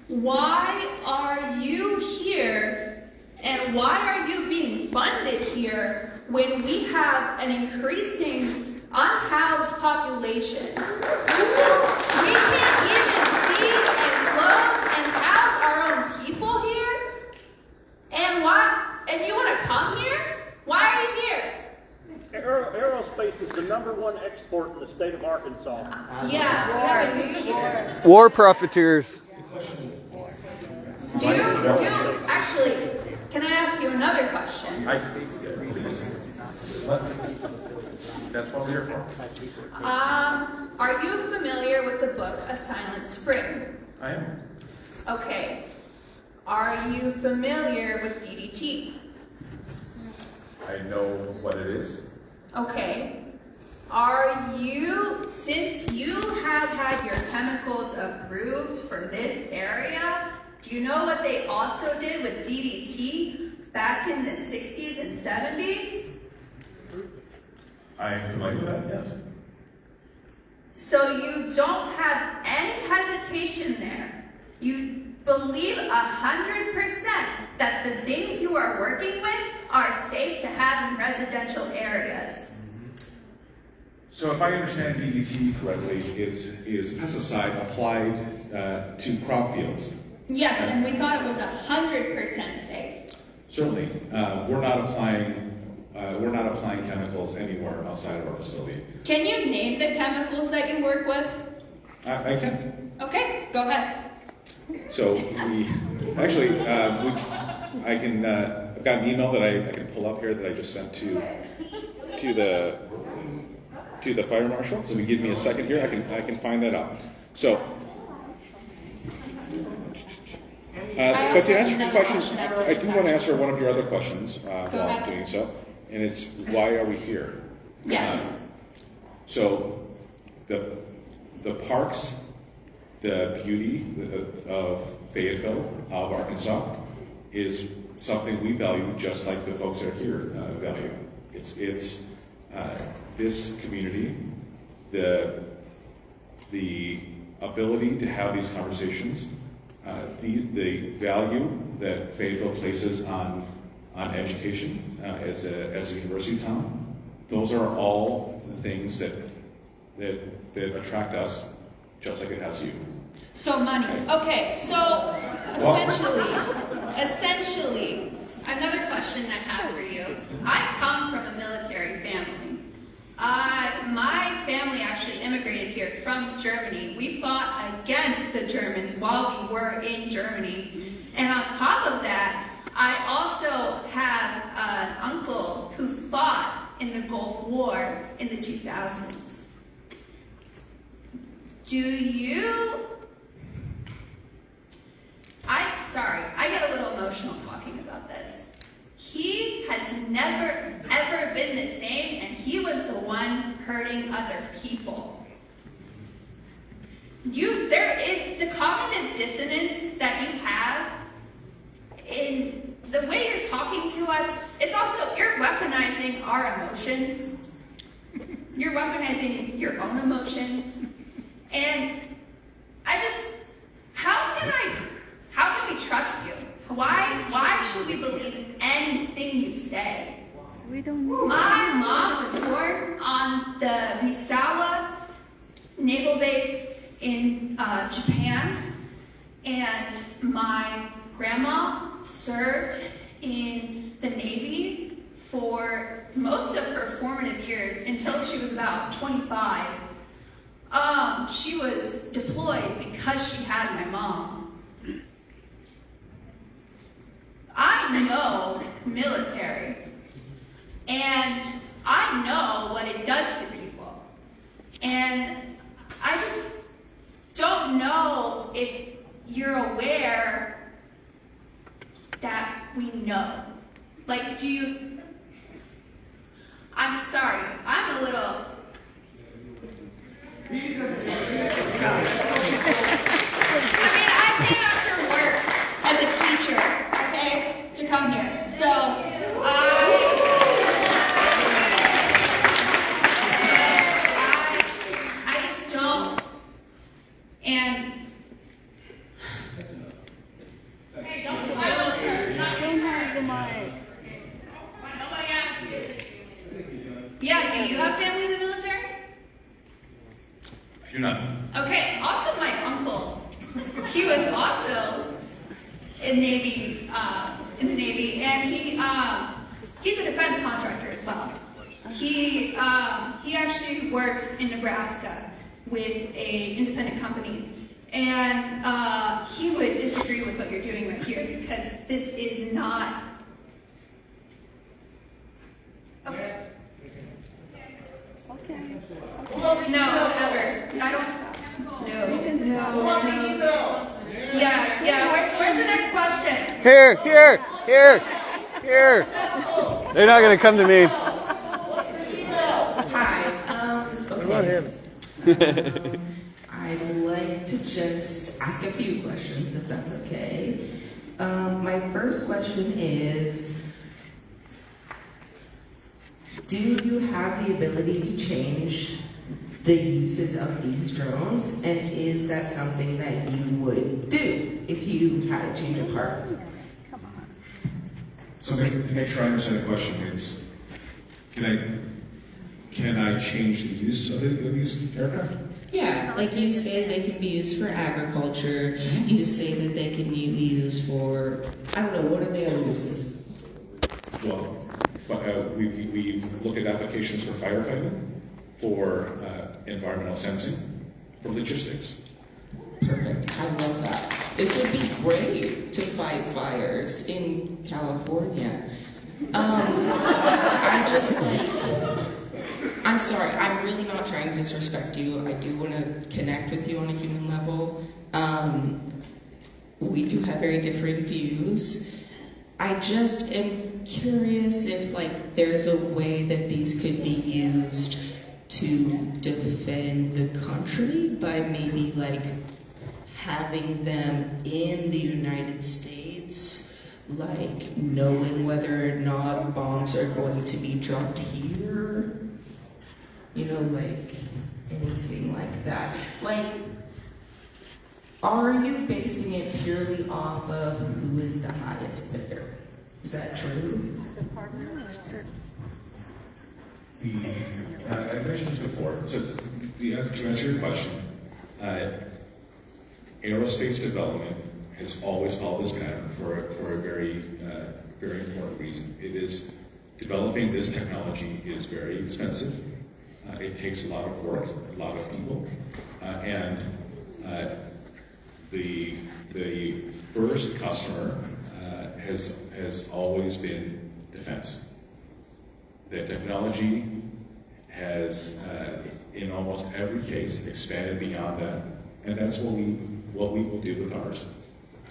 why are you here and why are you being funded here when we have an increasing unhoused population? We can't even feed and clothe and house our own people here? And you want to come here? Why are you here? Aerospace is the #1 export in the state of Arkansas. Yeah, War profiteers. Actually, can I ask you another question? Please. That's what we're here for. Are you familiar with the book A Silent Spring? I am. Okay. Are you familiar with DDT? I know what it is. Okay. Since you have had your chemicals approved for this area, do you know what they also did with DDT back in the 60s and 70s? I am familiar with that, yes. So you don't have any hesitation there. You believe 100% that the things you are working with are safe to have in residential areas. So if I understand DDT correctly, is pesticide applied to crop fields? Yes, and we thought it was 100% safe. Certainly, we're not applying chemicals anywhere outside of our facility. Can you name the chemicals that you work with? I can. Okay, go ahead. So I've got an email that I can pull up here that I just sent to to the fire marshal. So if you give me a second here, I can find that out. So, but to answer your question, I do want to answer one of your other questions while I'm doing so, and it's why are we here? Yes. So, the parks, the beauty of Fayetteville, of Arkansas, is something we value just like the folks that are here value. It's this community, the ability to have these conversations, the value that Fayetteville places on education as a university town. Those are all the things that attract us, just like it has you. So money. Okay, so essentially, another question I have for you. I come from a military family. My family actually immigrated here from Germany. We fought against the Germans while we were in Germany. And on top of that, I also have an uncle who fought in the Gulf War in the 2000s. I get a little emotional talking about this. He has never, ever been the same, and he was the one hurting other people. There is the cognitive dissonance that you have in the way you're talking to us. It's also, you're weaponizing our emotions. You're weaponizing your own emotions. And how can we trust you? Why should we believe anything you say? We don't know. My mom was born on the Misawa Naval Base in Japan, and my grandma served in the Navy for most of her formative years until she was about 25. She was deployed because she had my mom. I know military, and I know what it does to people. And I just don't know if you're aware that we know. Like, I'm sorry, I'm a little... I came after work as a teacher, okay, to come here. So, I just don't, and... Hey, don't silence her. Don't have the mic. Nobody asked you. Yeah, do you have family in the military? I do not. Okay, also my uncle, he was also in the Navy, and he's a defense contractor as well. He actually works in Nebraska with an independent company, and he would disagree with what you're doing right here because this is not. Okay. Okay. No, ever. I don't. No. Yeah. Where's the next question? Here. They're not gonna come to me. Hi. What about him? I'd like to just ask a few questions, if that's okay. My first question is, do you have the ability to change the uses of these drones, and is that something that you would do if you had a change of heart? So to make sure I understand the question, it's can I change the use of these aircraft? Yeah, like you say they can be used for agriculture, you say that they can be used for, I don't know, what are the other uses? Well, we look at applications for firefighting, for environmental sensing, for logistics. Perfect, I love that. This would be great to fight fires in California. I'm I'm sorry, I'm really not trying to disrespect you. I do want to connect with you on a human level. We do have very different views. I just am curious if, like, there's a way that these could be used to defend the country by maybe, like, having them in the United States, like, knowing whether or not bombs are going to be dropped here. You know, like, anything like that. Like, are you basing it purely off of who is the highest bidder? Is that true? I mentioned this before. So, to answer your question, aerospace development has always followed this pattern for a very, very important reason. It is developing this technology is very expensive. It takes a lot of work, a lot of people, and the first customer has always been defense. The technology has, in almost every case, expanded beyond that, and that's what we will do with ours.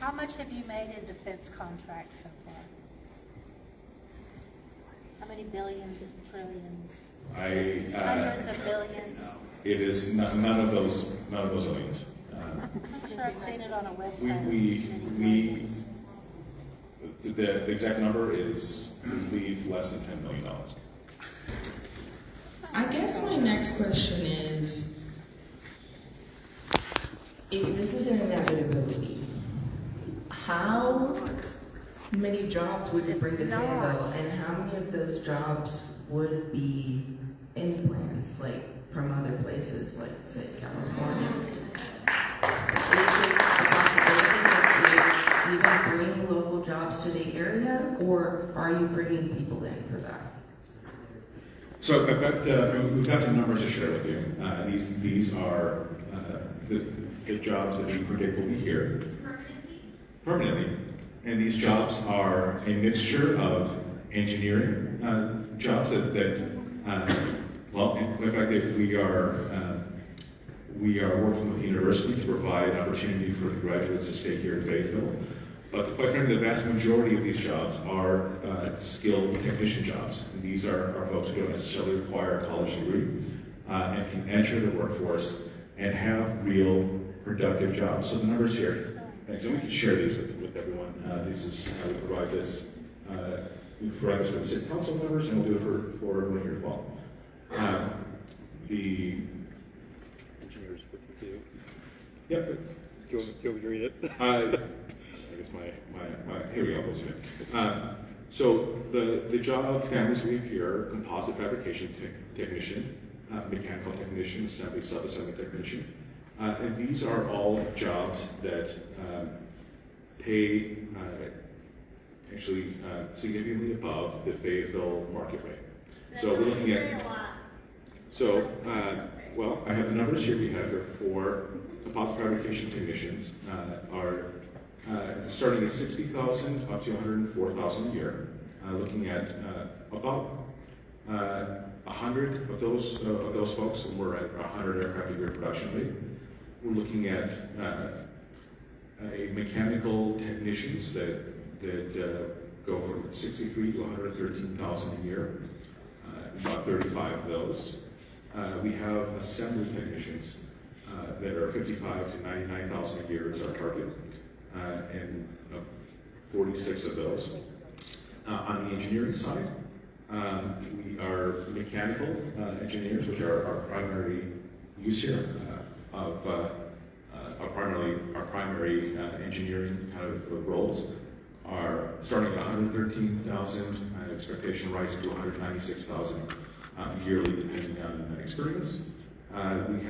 How much have you made in defense contracts so far? How many billions, trillions? Hundreds of billions? It is none of those millions. I'm sure I've seen it on a website. The exact number is, I believe, less than $10 million. I guess my next question is, if this is an inevitability, how many jobs would you bring to Fayetteville, and how many of those jobs would be implants, like from other places, like say California? Is it a possibility that you even bring local jobs to the area, or are you bringing people in for that? So we've got some numbers to share with you. These are the jobs that we predict will be here permanently. And these jobs are a mixture of engineering jobs well, in fact, we are working with the university to provide opportunity for the graduates to stay here in Fayetteville. But quite frankly, the vast majority of these jobs are skilled technician jobs. And these are folks who don't necessarily require a college degree and can enter the workforce and have real productive jobs. So the numbers here, thanks. And we can share these with everyone. This is how we provide this. We provide this for the city council members, and we'll do it for everyone here as well. The engineers with you. Yep. Do you want me to read it? I guess here we go. So the job families we have here: composite fabrication technician, mechanical technician, assembly, sub-assembly technician, and these are all jobs that pay actually significantly above the Fayetteville market rate. So we're looking at. So well, I have the numbers here. We have here for composite fabrication technicians are starting at $60,000 up to $104,000 a year. Looking at about 100 of those folks when we're at 100 aircraft a year production rate. We're looking at a mechanical technicians that go from $63,000 to $113,000 a year. About 35 of those. We have assembly technicians that are $55,000 to $99,000 a year is our target, and 46 of those. On the engineering side, we are mechanical engineers, which are our primary use here of our primary engineering kind of roles. Are starting at $113,000, expectation rising to $196,000 yearly, depending on experience. We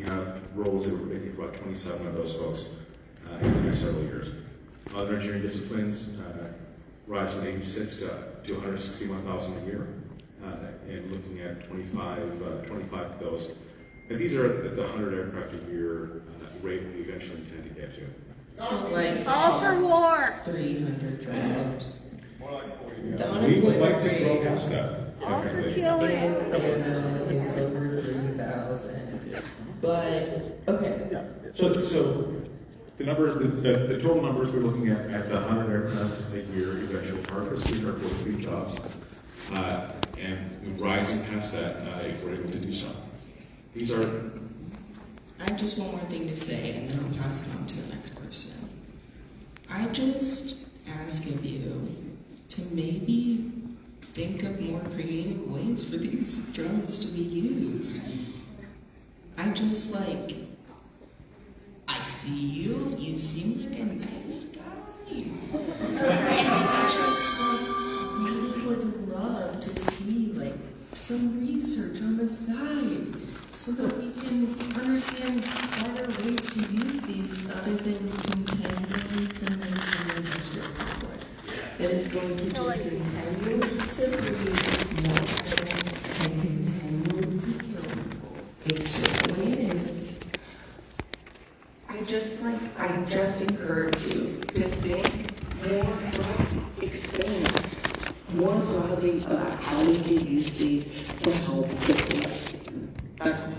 have roles that we're making for about 27 of those folks in the next several years. Other engineering disciplines rise from $86,000 to $161,000 a year, and looking at 25 of those. And these are at the 100 aircraft a year rate we eventually intend to get to. So like all for war. 300 jobs. We would like to grow past that. Also And killing. is over 3,000. But, okay. So the number, the total numbers we're looking at the 100 aircraft a year eventual target, 343 jobs, and rising past that if we're able to do so. These are. I have just one more thing to say, and then I'll pass it on to the next person. I just ask of you to maybe think of more creative ways for these drones to be used. I just I see you, you seem like a nice guy. And I just really would love to see some research on the side so that we can understand better ways to use these other than continuing the military industrial complex that is going to just continue to breed more things and continue to kill people. It's just the way it is. I just encourage you to think more broadly, expand more broadly about how we can use these to help the collection. That's all.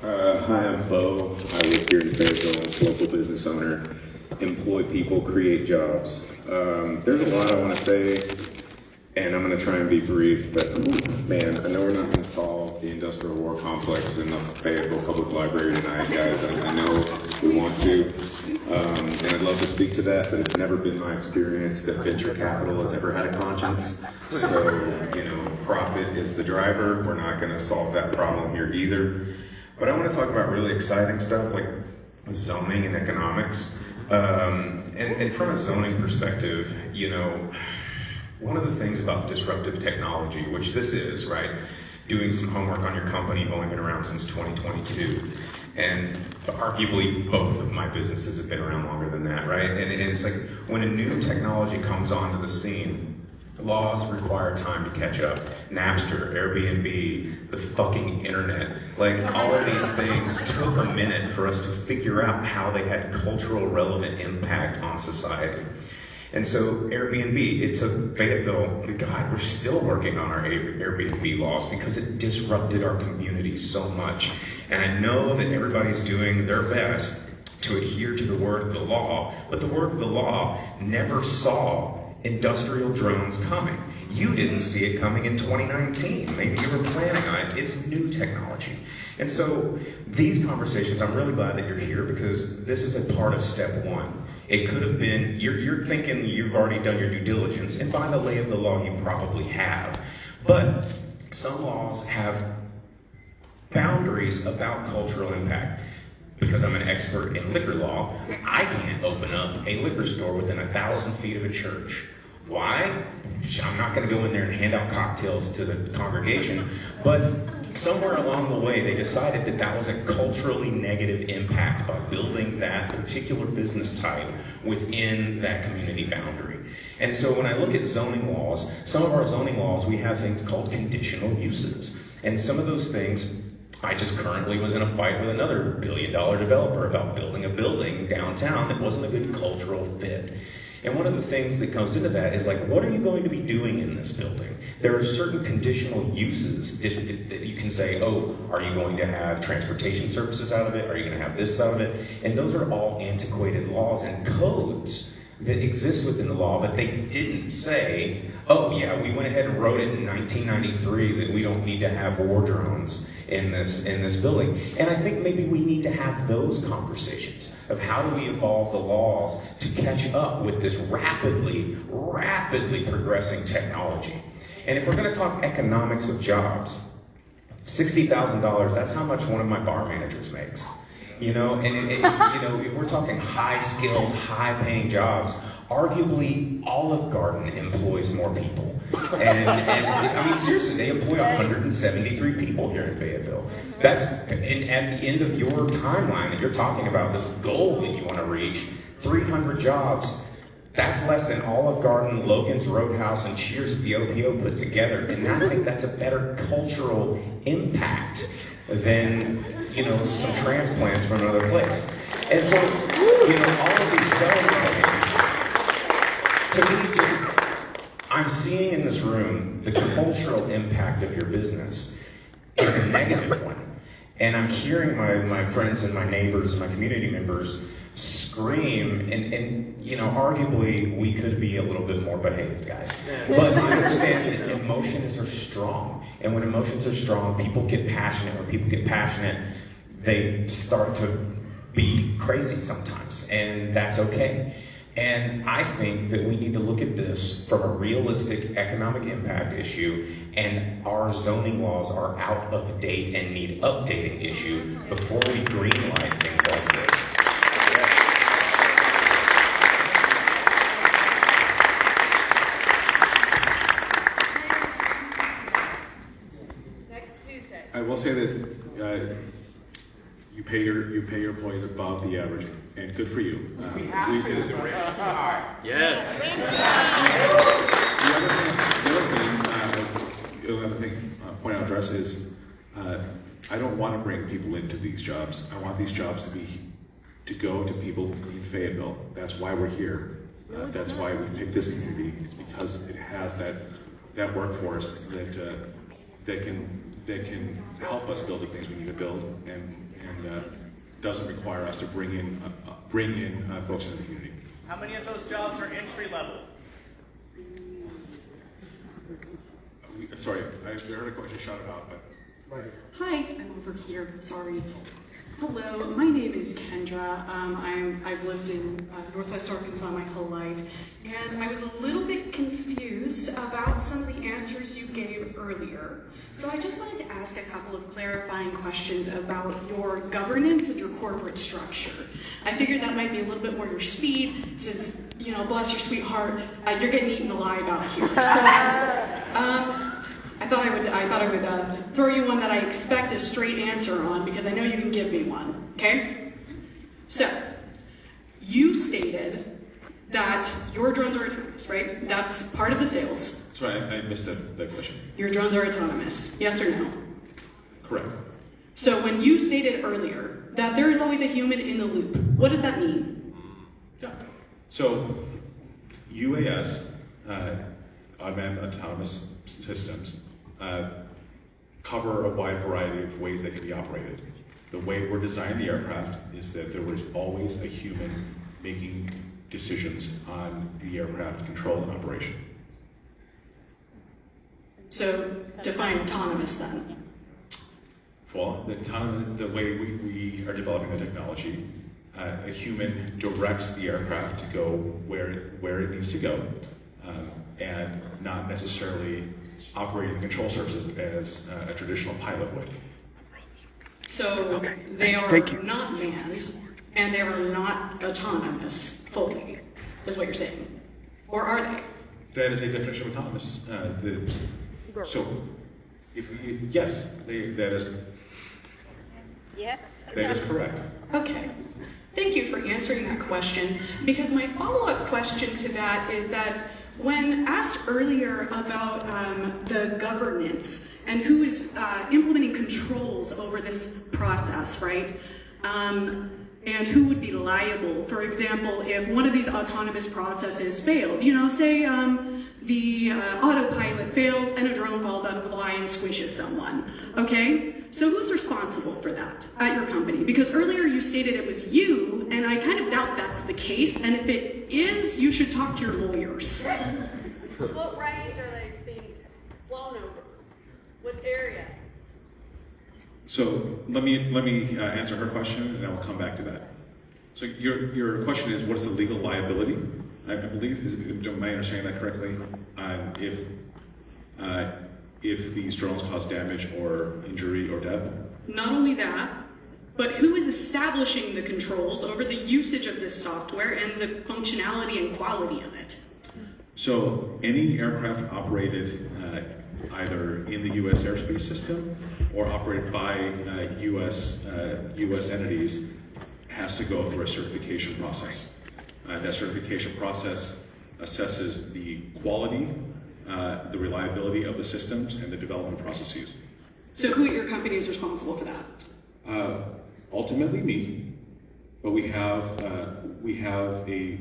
Hi, I'm Bo. I live here in Fayetteville, local business owner, employ people, create jobs. There's a lot I want to say, and I'm going to try and be brief, but man, I know we're not going to solve the industrial war complex in the Fayetteville Public Library tonight, guys. I know we want to, and I'd love to speak to that, but it's never been my experience that venture capital has ever had a conscience. So, profit is the driver. We're not going to solve that problem here either. But I want to talk about really exciting stuff like zoning and economics. And from a zoning perspective, one of the things about disruptive technology, which this is, right? Doing some homework on your company, you've only been around since 2022. And arguably both of my businesses have been around longer than that, right? And it's like when a new technology comes onto the scene, laws require time to catch up. Napster, Airbnb, the fucking internet, all of these things took a minute for us to figure out how they had cultural relevant impact on society. And so Airbnb, it took Fayetteville, God, we're still working on our Airbnb laws because it disrupted our community so much. And I know that everybody's doing their best to adhere to the word of the law, but the word of the law never saw industrial drones coming. You didn't see it coming in 2019. Maybe you were planning on it. It's new technology. And so these conversations, I'm really glad that you're here because this is a part of step one. It could have been, you're thinking you've already done your due diligence, and by the lay of the law, you probably have. But some laws have boundaries about cultural impact. Because I'm an expert in liquor law, I can't open up a liquor store within 1,000 feet of a church. Why? I'm not going to go in there and hand out cocktails to the congregation, but somewhere along the way they decided that that was a culturally negative impact by building that particular business type within that community boundary. And so when I look at zoning laws, some of our zoning laws, we have things called conditional uses. And some of those things, I just currently was in a fight with another billion-dollar developer about building a building downtown that wasn't a good cultural fit. And one of the things that comes into that is what are you going to be doing in this building? There are certain conditional uses that you can say, oh, are you going to have transportation services out of it? Are you going to have this out of it? And those are all antiquated laws and codes that exist within the law, but they didn't say, oh yeah, we went ahead and wrote it in 1993 that we don't need to have war drones in this building. And I think maybe we need to have those conversations of how do we evolve the laws to catch up with this rapidly progressing technology. And if we're going to talk economics of jobs, $60,000, that's how much one of my bar managers makes. If we're talking high-skilled, high-paying jobs, arguably Olive Garden employs more people. And I mean, seriously, they employ 173 people here in Fayetteville. That's, and at the end of your timeline that you're talking about, this goal that you want to reach, 300 jobs, that's less than Olive Garden, Logan's Roadhouse, and Cheers at the OPO put together. And I think that's a better cultural impact than, some transplants from another place. And so, You know, all of these selling points, to me, just, I'm seeing in this room the cultural impact of your business is a negative one. And I'm hearing my friends and my neighbors and my community members scream, and you know, arguably we could be a little bit more behaved, guys. But I understand that emotions are strong, and when emotions are strong, people get passionate. When people get passionate, they start to be crazy sometimes, and that's okay. And I think that we need to look at this from a realistic economic impact issue, and our zoning laws are out of date and need updating issue before we greenlight things like this. I will say that you pay your employees above the average, and good for you. Yes. The other thing, point I'll address is, I don't want to bring people into these jobs. I want these jobs to go to people in Fayetteville. That's why we're here. That's why we picked this community. It's because it has that workforce that can help us build the things we need to build, and doesn't require us to bring in folks into the community. How many of those jobs are entry level? Sorry, I heard a question shot about, but. Hi, I'm over here. Sorry. Hello, my name is Kendra. I've lived in Northwest Arkansas my whole life, and I was a little bit confused about some of the answers you gave earlier. So I just wanted to ask a couple of clarifying questions about your governance and your corporate structure. I figured that might be a little bit more your speed, since, you know, bless your sweet heart, you're getting eaten alive out here. So, I thought I would throw you one that I expect a straight answer on, because I know you can give me one, okay? So, you stated that your drones are autonomous, right? That's part of the sales. Sorry, I missed that question. Your drones are autonomous, yes or no? Correct. So when you stated earlier that there is always a human in the loop, what does that mean? Yeah. So, UAS, unmanned autonomous systems, cover a wide variety of ways they can be operated. The way we're designing the aircraft is that there was always a human making decisions on the aircraft control and operation. So define autonomous then. Well, the way we are developing the technology, a human directs the aircraft to go where it needs to go, and not necessarily operating the control surfaces as a traditional pilot would. So they are not manned, and they are not autonomous fully, is what you're saying. Or are they? That is a definition of autonomous. Yes, that is correct. Okay. Thank you for answering that question, because my follow-up question to that is that when asked earlier about the governance and who is implementing controls over this process, right? And who would be liable, for example, if one of these autonomous processes failed. You know, say the autopilot fails and a drone falls out of the fly and squishes someone, okay? So who's responsible for that at your company? Because earlier you stated it was you, and I kind of doubt that's the case, and if it is, you should talk to your lawyers. What range are they being flown over? What area? So let me answer her question, and then I'll come back to that. So your question is, what is the legal liability? I believe, am I understanding that correctly? If these drones cause damage or injury or death? Not only that, but who is establishing the controls over the usage of this software and the functionality and quality of it? So any aircraft operated either in the U.S. airspace system or operated by U.S. entities has to go through a certification process. That certification process assesses the quality, the reliability of the systems, and the development processes. So who at your company is responsible for that? Ultimately me. But we have a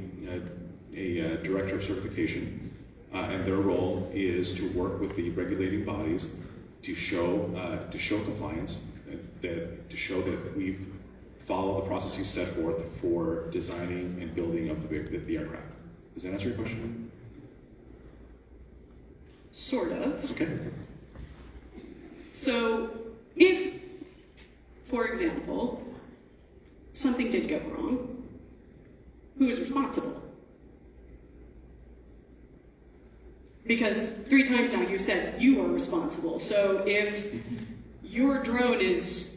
director of certification, and their role is to work with the regulating bodies to show compliance, to show that we've followed the processes set forth for designing and building of the aircraft. Does that answer your question? Sort of. Okay. So, if, for example, something did go wrong, who is responsible? Because 3 times now you said you are responsible. So if your drone is,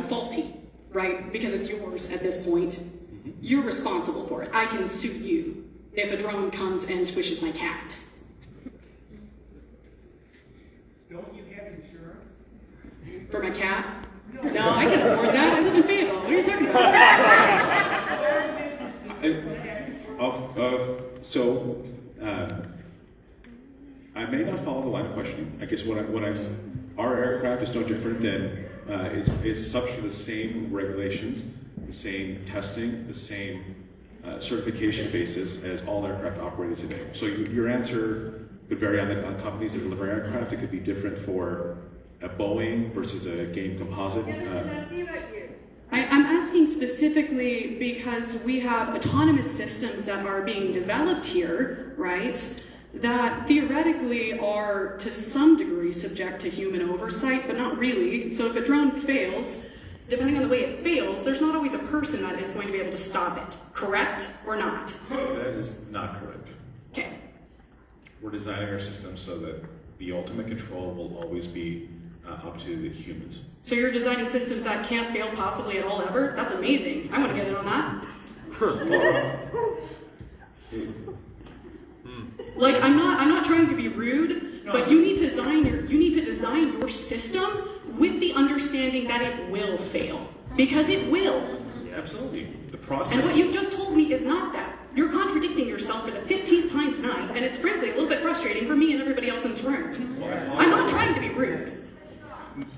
faulty, right, because it's yours at this point, you're responsible for it. I can sue you if a drone comes and squishes my cat. Don't you have insurance? For my cat? No, I can afford that. I live in Fayetteville. What are you talking about? I may not follow the line of questioning. I guess our aircraft is no different than is subject to the same regulations, the same testing, the same certification basis as all aircraft operated today. So your answer could vary on companies that deliver aircraft. It could be different for a Boeing versus a Game Composite. I'm asking specifically because we have autonomous systems that are being developed here, right, that theoretically are to some degree subject to human oversight, but not really. So if a drone fails, depending on the way it fails, there's not always a person that is going to be able to stop it, correct or not? That is not correct. Okay. We're designing our systems so that the ultimate control will always be up to the humans. So you're designing systems that can't fail possibly at all ever? That's amazing. I want to get in on that. Like, I'm not trying to be rude, but you need to design your system with the understanding that it will fail. Because it will. Absolutely. The process. And what you just told me is not that. You're contradicting yourself for the 15th time tonight, and it's frankly a little bit frustrating for me and everybody else in this room. I'm not trying to be rude.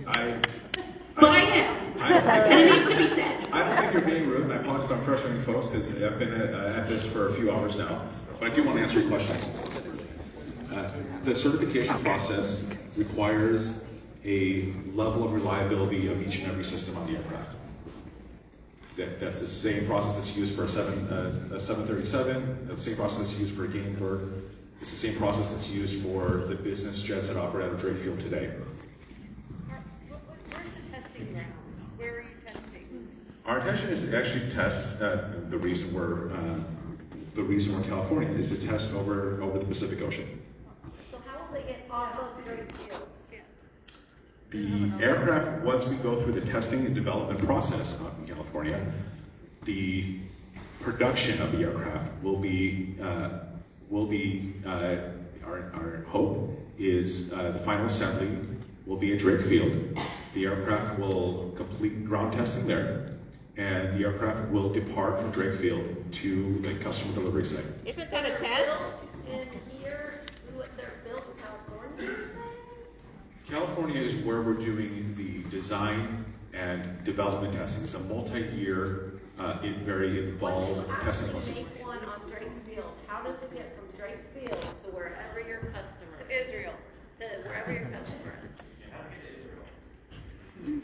But I am. And it needs to be said. I don't think you're being rude, and I apologize if I'm frustrating folks, because I've been at this for a few hours now. But I do want to answer your questions. The certification process requires a level of reliability of each and every system on the aircraft. That's the same process that's used for a 737, that's the same process that's used for a Game Bird, it's the same process that's used for the business jets that operate out of Drake Field today. Where are you testing? Our intention is to actually test the reason we're in California is to test over the Pacific Ocean. So how will they get off of Drake Field? The aircraft, once we go through the testing and development process out in California, the production of the aircraft will be our hope is the final assembly will be at Drake Field. The aircraft will complete ground testing there, and the aircraft will depart from Drake Field to the customer delivery site. Isn't that a test? And here, they're built in California? California is where we're doing the design and development testing. It's a multi-year, very involved testing process. Make one on Drake Field. How does it get from Drake Field to wherever your customer? To Israel. To wherever your customer is.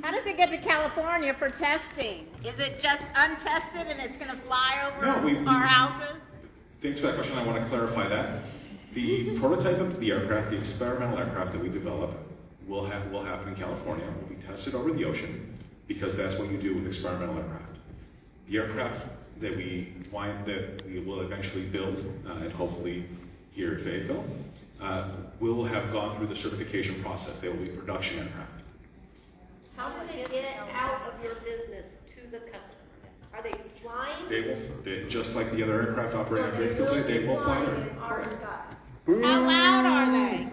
How does it get to California for testing? Is it just untested and it's going to fly over our houses? Thanks for that question. I want to clarify that. The prototype of the aircraft, the experimental aircraft that we develop, will happen in California. Will be tested over the ocean because that's what you do with experimental aircraft. The aircraft that we will eventually build and hopefully here at Fayetteville will have gone through the certification process. They will be production aircraft. How do they get out of your business to the customer? Are they flying? They just like the other aircraft operating on Drake Field today, they will fly there. How loud are they?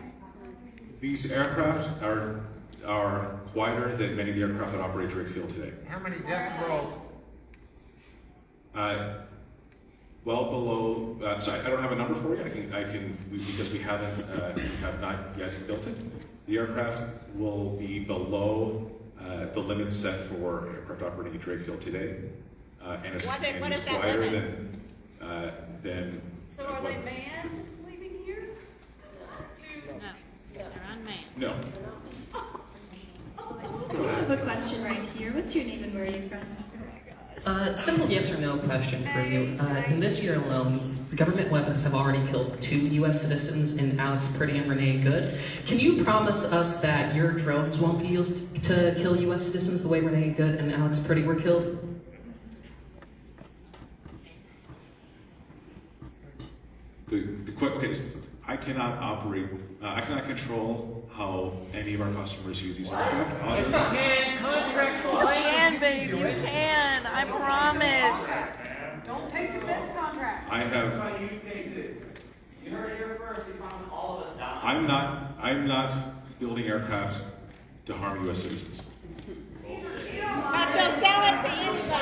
These aircraft are quieter than many of the aircraft that operate Drake Field today. How many decibels? Well below. Sorry, I don't have a number for you. Because we have not yet built it. The aircraft will be below the limits set for aircraft operating at Drake Field today. and it's, What and is it's that quieter limit? than. So are they manned leaving here? No, they're unmanned. No. I have a question right here. What's your name and where are you from? Simple yes or no question for you. In this year alone, government weapons have already killed 2 U.S. citizens in Alex Purdy and Renee Good. Can you promise us that your drones won't be used to kill U.S. citizens the way Renee Good and Alex Purdy were killed? Okay, I cannot operate, I cannot control how any of our customers use these aircraft. Yes, you can. Contract You can, baby. You can. I promise. Don't take defense contracts. I have. Use cases. You heard it here first. He promised all of us dying. I'm not building aircraft to harm U.S. citizens. But you'll sell it to anybody.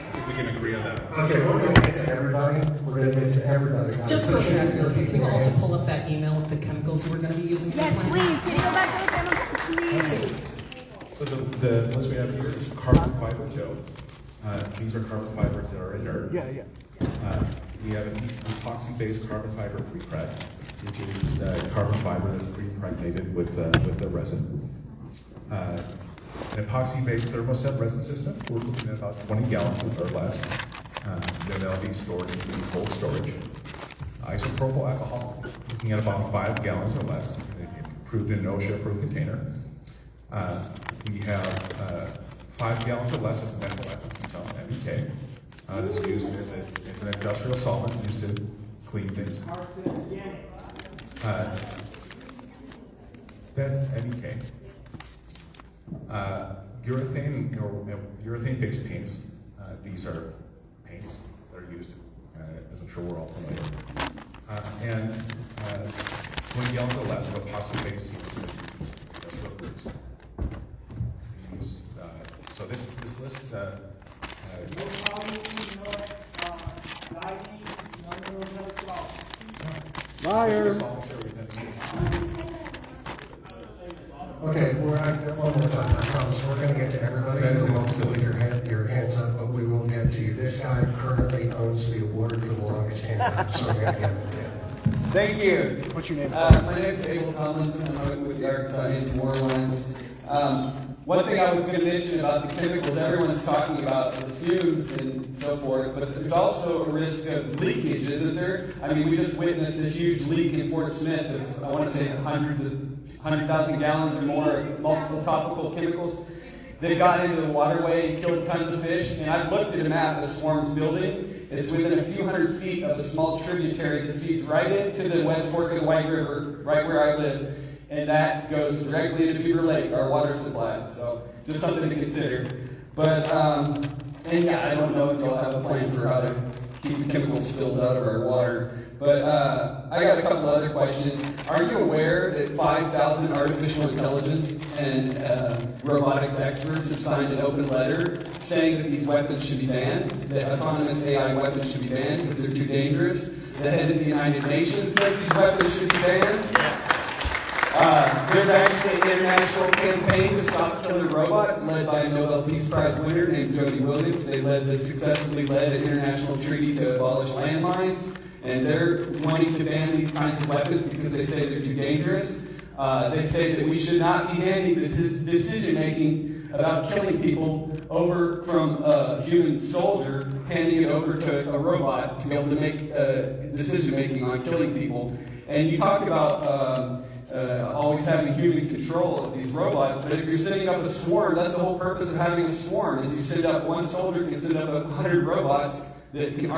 I think we can agree on that. Okay, we're going to get to everybody. We're going to get to everybody. Just for sure, can you also pull up that email with the chemicals we're going to be using? Yes, please. Can you go back to the chemicals, please? So the list we have here is carbon fiber gel. These are carbon fibers that are inert. Yeah. We have an epoxy-based carbon fiber pre-preg, which is carbon fiber that's pre-impregnated with the resin. An epoxy-based thermoset resin system, we're looking at about 20 gallons or less. Then they'll be stored in cold storage. Isopropyl alcohol, looking at about 5 gallons or less, approved in an OSHA-approved container. We have 5 gallons or less of methyl ketone, MEK. This is used as an industrial solvent used to clean things. That's MEK. Urethane-based paints. These are paints that are used, as I'm sure we're all familiar. And 20 gallons or less of epoxy-based industrial glues. So this list is Liar. Okay, we're at one more time. I promise we're going to get to everybody. You won't put your hands up, but we will get to you. This guy currently owns the award for the longest hand up, so we're going to get to him. Thank you. What's your name? My name is Abel Tomlinson. I'm with the Arkansas Anti-War Alliance. One thing I was going to mention about the chemicals, everyone's talking about the fumes and so forth, but there's also a risk of leakage, isn't there? I mean, we just witnessed a huge leak in Fort Smith of, I want to say, 100,000 gallons or more of multiple topical chemicals. They got into the waterway and killed tons of fish, and I've looked at a map of the Swarms building. It's within a few hundred feet of the small tributary that feeds right into the West Fork of the White River, right where I live. And that goes directly into Beaver Lake, our water supply. So just something to consider. But, and yeah, I don't know if you'll have a plan for how to keep the chemical spills out of our water. But I got a couple other questions. Are you aware that 5,000 artificial intelligence and robotics experts have signed an open letter saying that these weapons should be banned, that autonomous AI weapons should be banned because they're too dangerous? The head of the United Nations says these weapons should be banned. There's actually an international campaign to stop killer robots led by a Nobel Peace Prize winner named Jody Williams. They successfully led an international treaty to abolish landmines, and they're wanting to ban these kinds of weapons because they say they're too dangerous. They say that we should not be handing the decision-making about killing people over from a human soldier, handing it over to a robot to be able to make decision-making on killing people. And you talk about always having human control of these robots, but if you're setting up a swarm, that's the whole purpose of having a swarm, is you set up one soldier can set up 100 robots that can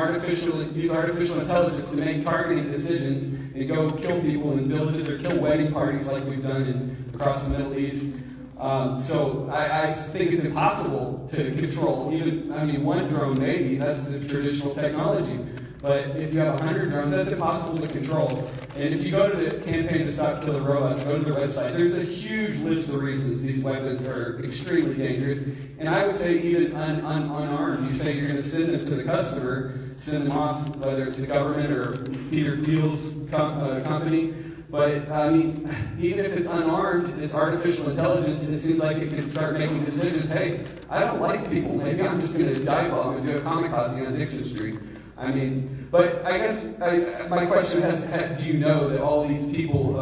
use artificial intelligence to make targeted decisions and go kill people in villages or kill wedding parties like we've done across the Middle East. So I think it's impossible to control one drone maybe, that's the traditional technology. But if you have 100 drones, that's impossible to control. And if you go to the Campaign to Stop Killer Robots, go to their website, there's a huge list of reasons these weapons are extremely dangerous. And I would say even unarmed, you say you're going to send them to the customer, send them off, whether it's the government or Peter Thiel's company, But I mean, even if it's unarmed, it's artificial intelligence. It seems like it could start making decisions. Hey, I don't like people. Maybe I'm just going to dive bomb and do a kamikaze on Dixon Street. I mean, but I guess my question do you know that all these people,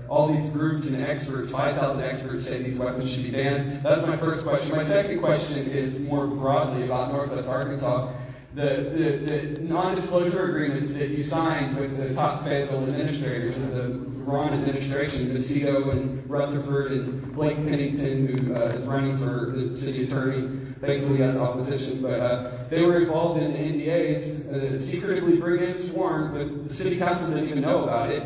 all these groups and experts, 5,000 experts say these weapons should be banned? That's my first question. My second question is more broadly about Northwest Arkansas. The non-disclosure agreements that you signed with the top federal administrators of the Ron administration, Macedo and Rutherford and Blake Pennington, who is running for the city attorney, thankfully as opposition, but they were involved in the NDAs, secretly bring sworn, but the city council didn't even know about it.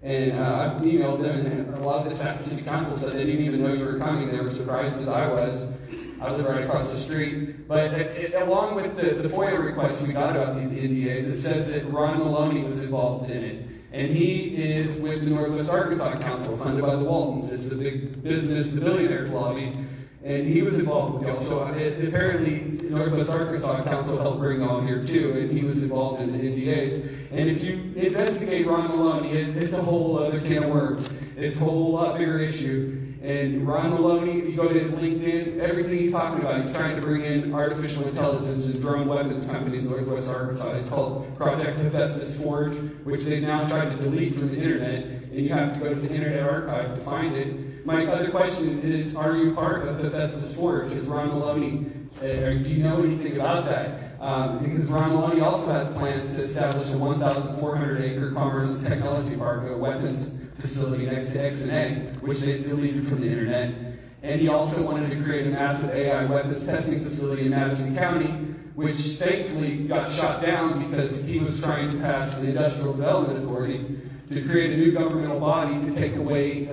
And I've emailed them, and a lot of the city council said they didn't even know you were coming. They were surprised as I was. I live right across the street. But along with the FOIA requests we got about these NDAs, it says that Ron Maloney was involved in it. And he is with the Northwest Arkansas Council, funded by the Waltons. It's the big business, the billionaires lobby. And he was involved with y'all. So apparently, Northwest Arkansas Council helped bring y'all here too, and he was involved in the NDAs. And if you investigate Ron Maloney, it's a whole other can of worms. It's a whole lot bigger issue. And Ron Maloney, if you go to his LinkedIn, everything he's talking about, he's trying to bring in artificial intelligence and drone weapons companies in Northwest Arkansas. It's called Project Hephaestus Forge, which they've now tried to delete from the internet, and you have to go to the Internet Archive to find it. My other question is, are you part of Hephaestus Forge? Is Ron Maloney, do you know anything about that? Because Ron Maloney also has plans to establish a 1,400-acre commerce and technology park, a weapons facility next to XNA, which they deleted from the internet. And he also wanted to create a massive AI weapons testing facility in Madison County, which thankfully got shot down because he was trying to pass the Industrial Development Authority to create a new governmental body to take away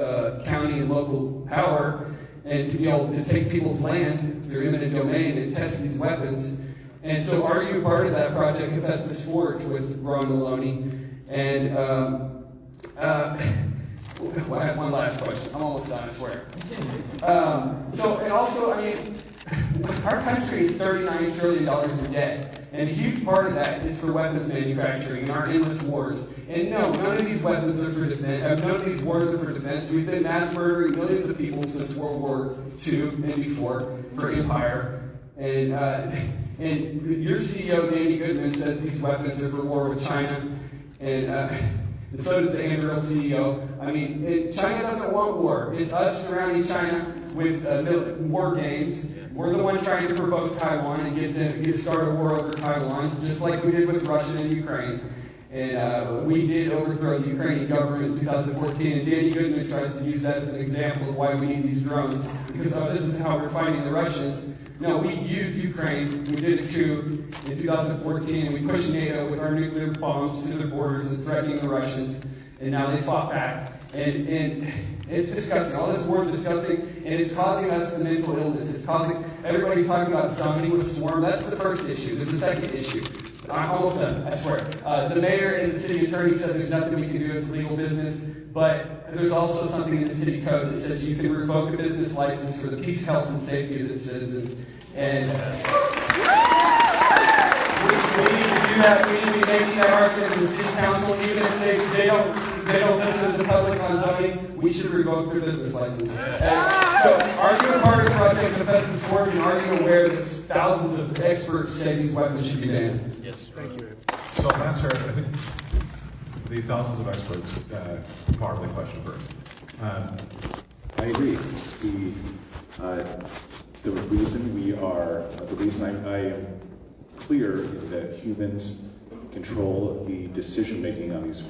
county and local power and to be able to take people's land through eminent domain and test these weapons. And so are you part of that Project Hephaestus Forge with Ron Maloney? And well, I have one last question. I'm almost done, I swear. And also, I mean, our country is $39 trillion in debt, and a huge part of that is for weapons manufacturing and our endless wars. And no, none of these weapons are for defense. None of these wars are for defense. We've been mass murdering millions of people since World War II and before for empire. And your CEO, Danny Goodman, says these weapons are for war with China. And so does the Amarillo CEO. I mean, China doesn't want war. It's us surrounding China with war games. We're the ones trying to provoke Taiwan and start a war over Taiwan, just like we did with Russia and Ukraine. And we did overthrow the Ukrainian government in 2014, and Danny Goodman tries to use that as an example of why we need these drones, because this is how we're fighting the Russians. No, we used Ukraine, we did a coup in 2014, and we pushed NATO with our nuclear bombs to their borders and threatening the Russians, and now they fought back. And it's disgusting. All this war is disgusting, and it's causing us a mental illness. It's causing, everybody's talking about zoning with a swarm. That's the first issue. There's a second issue. I'm almost done, I swear. The mayor and the city attorney said there's nothing we can do, it's legal business, but there's also something in the city code that says you can revoke a business license for the peace, health, and safety of its citizens. And we need to do that. We need to be making that argument in the city council, even if they don't listen to the public on zoning. We should revoke their business license. So, are you a part of Project Hephaestus Forge, and are you aware that thousands of experts say these weapons should be banned? Yes. Thank you. So I'll answer, I think, the thousands of experts part of the question first. I agree. The reason I am clear that humans control the decision making on these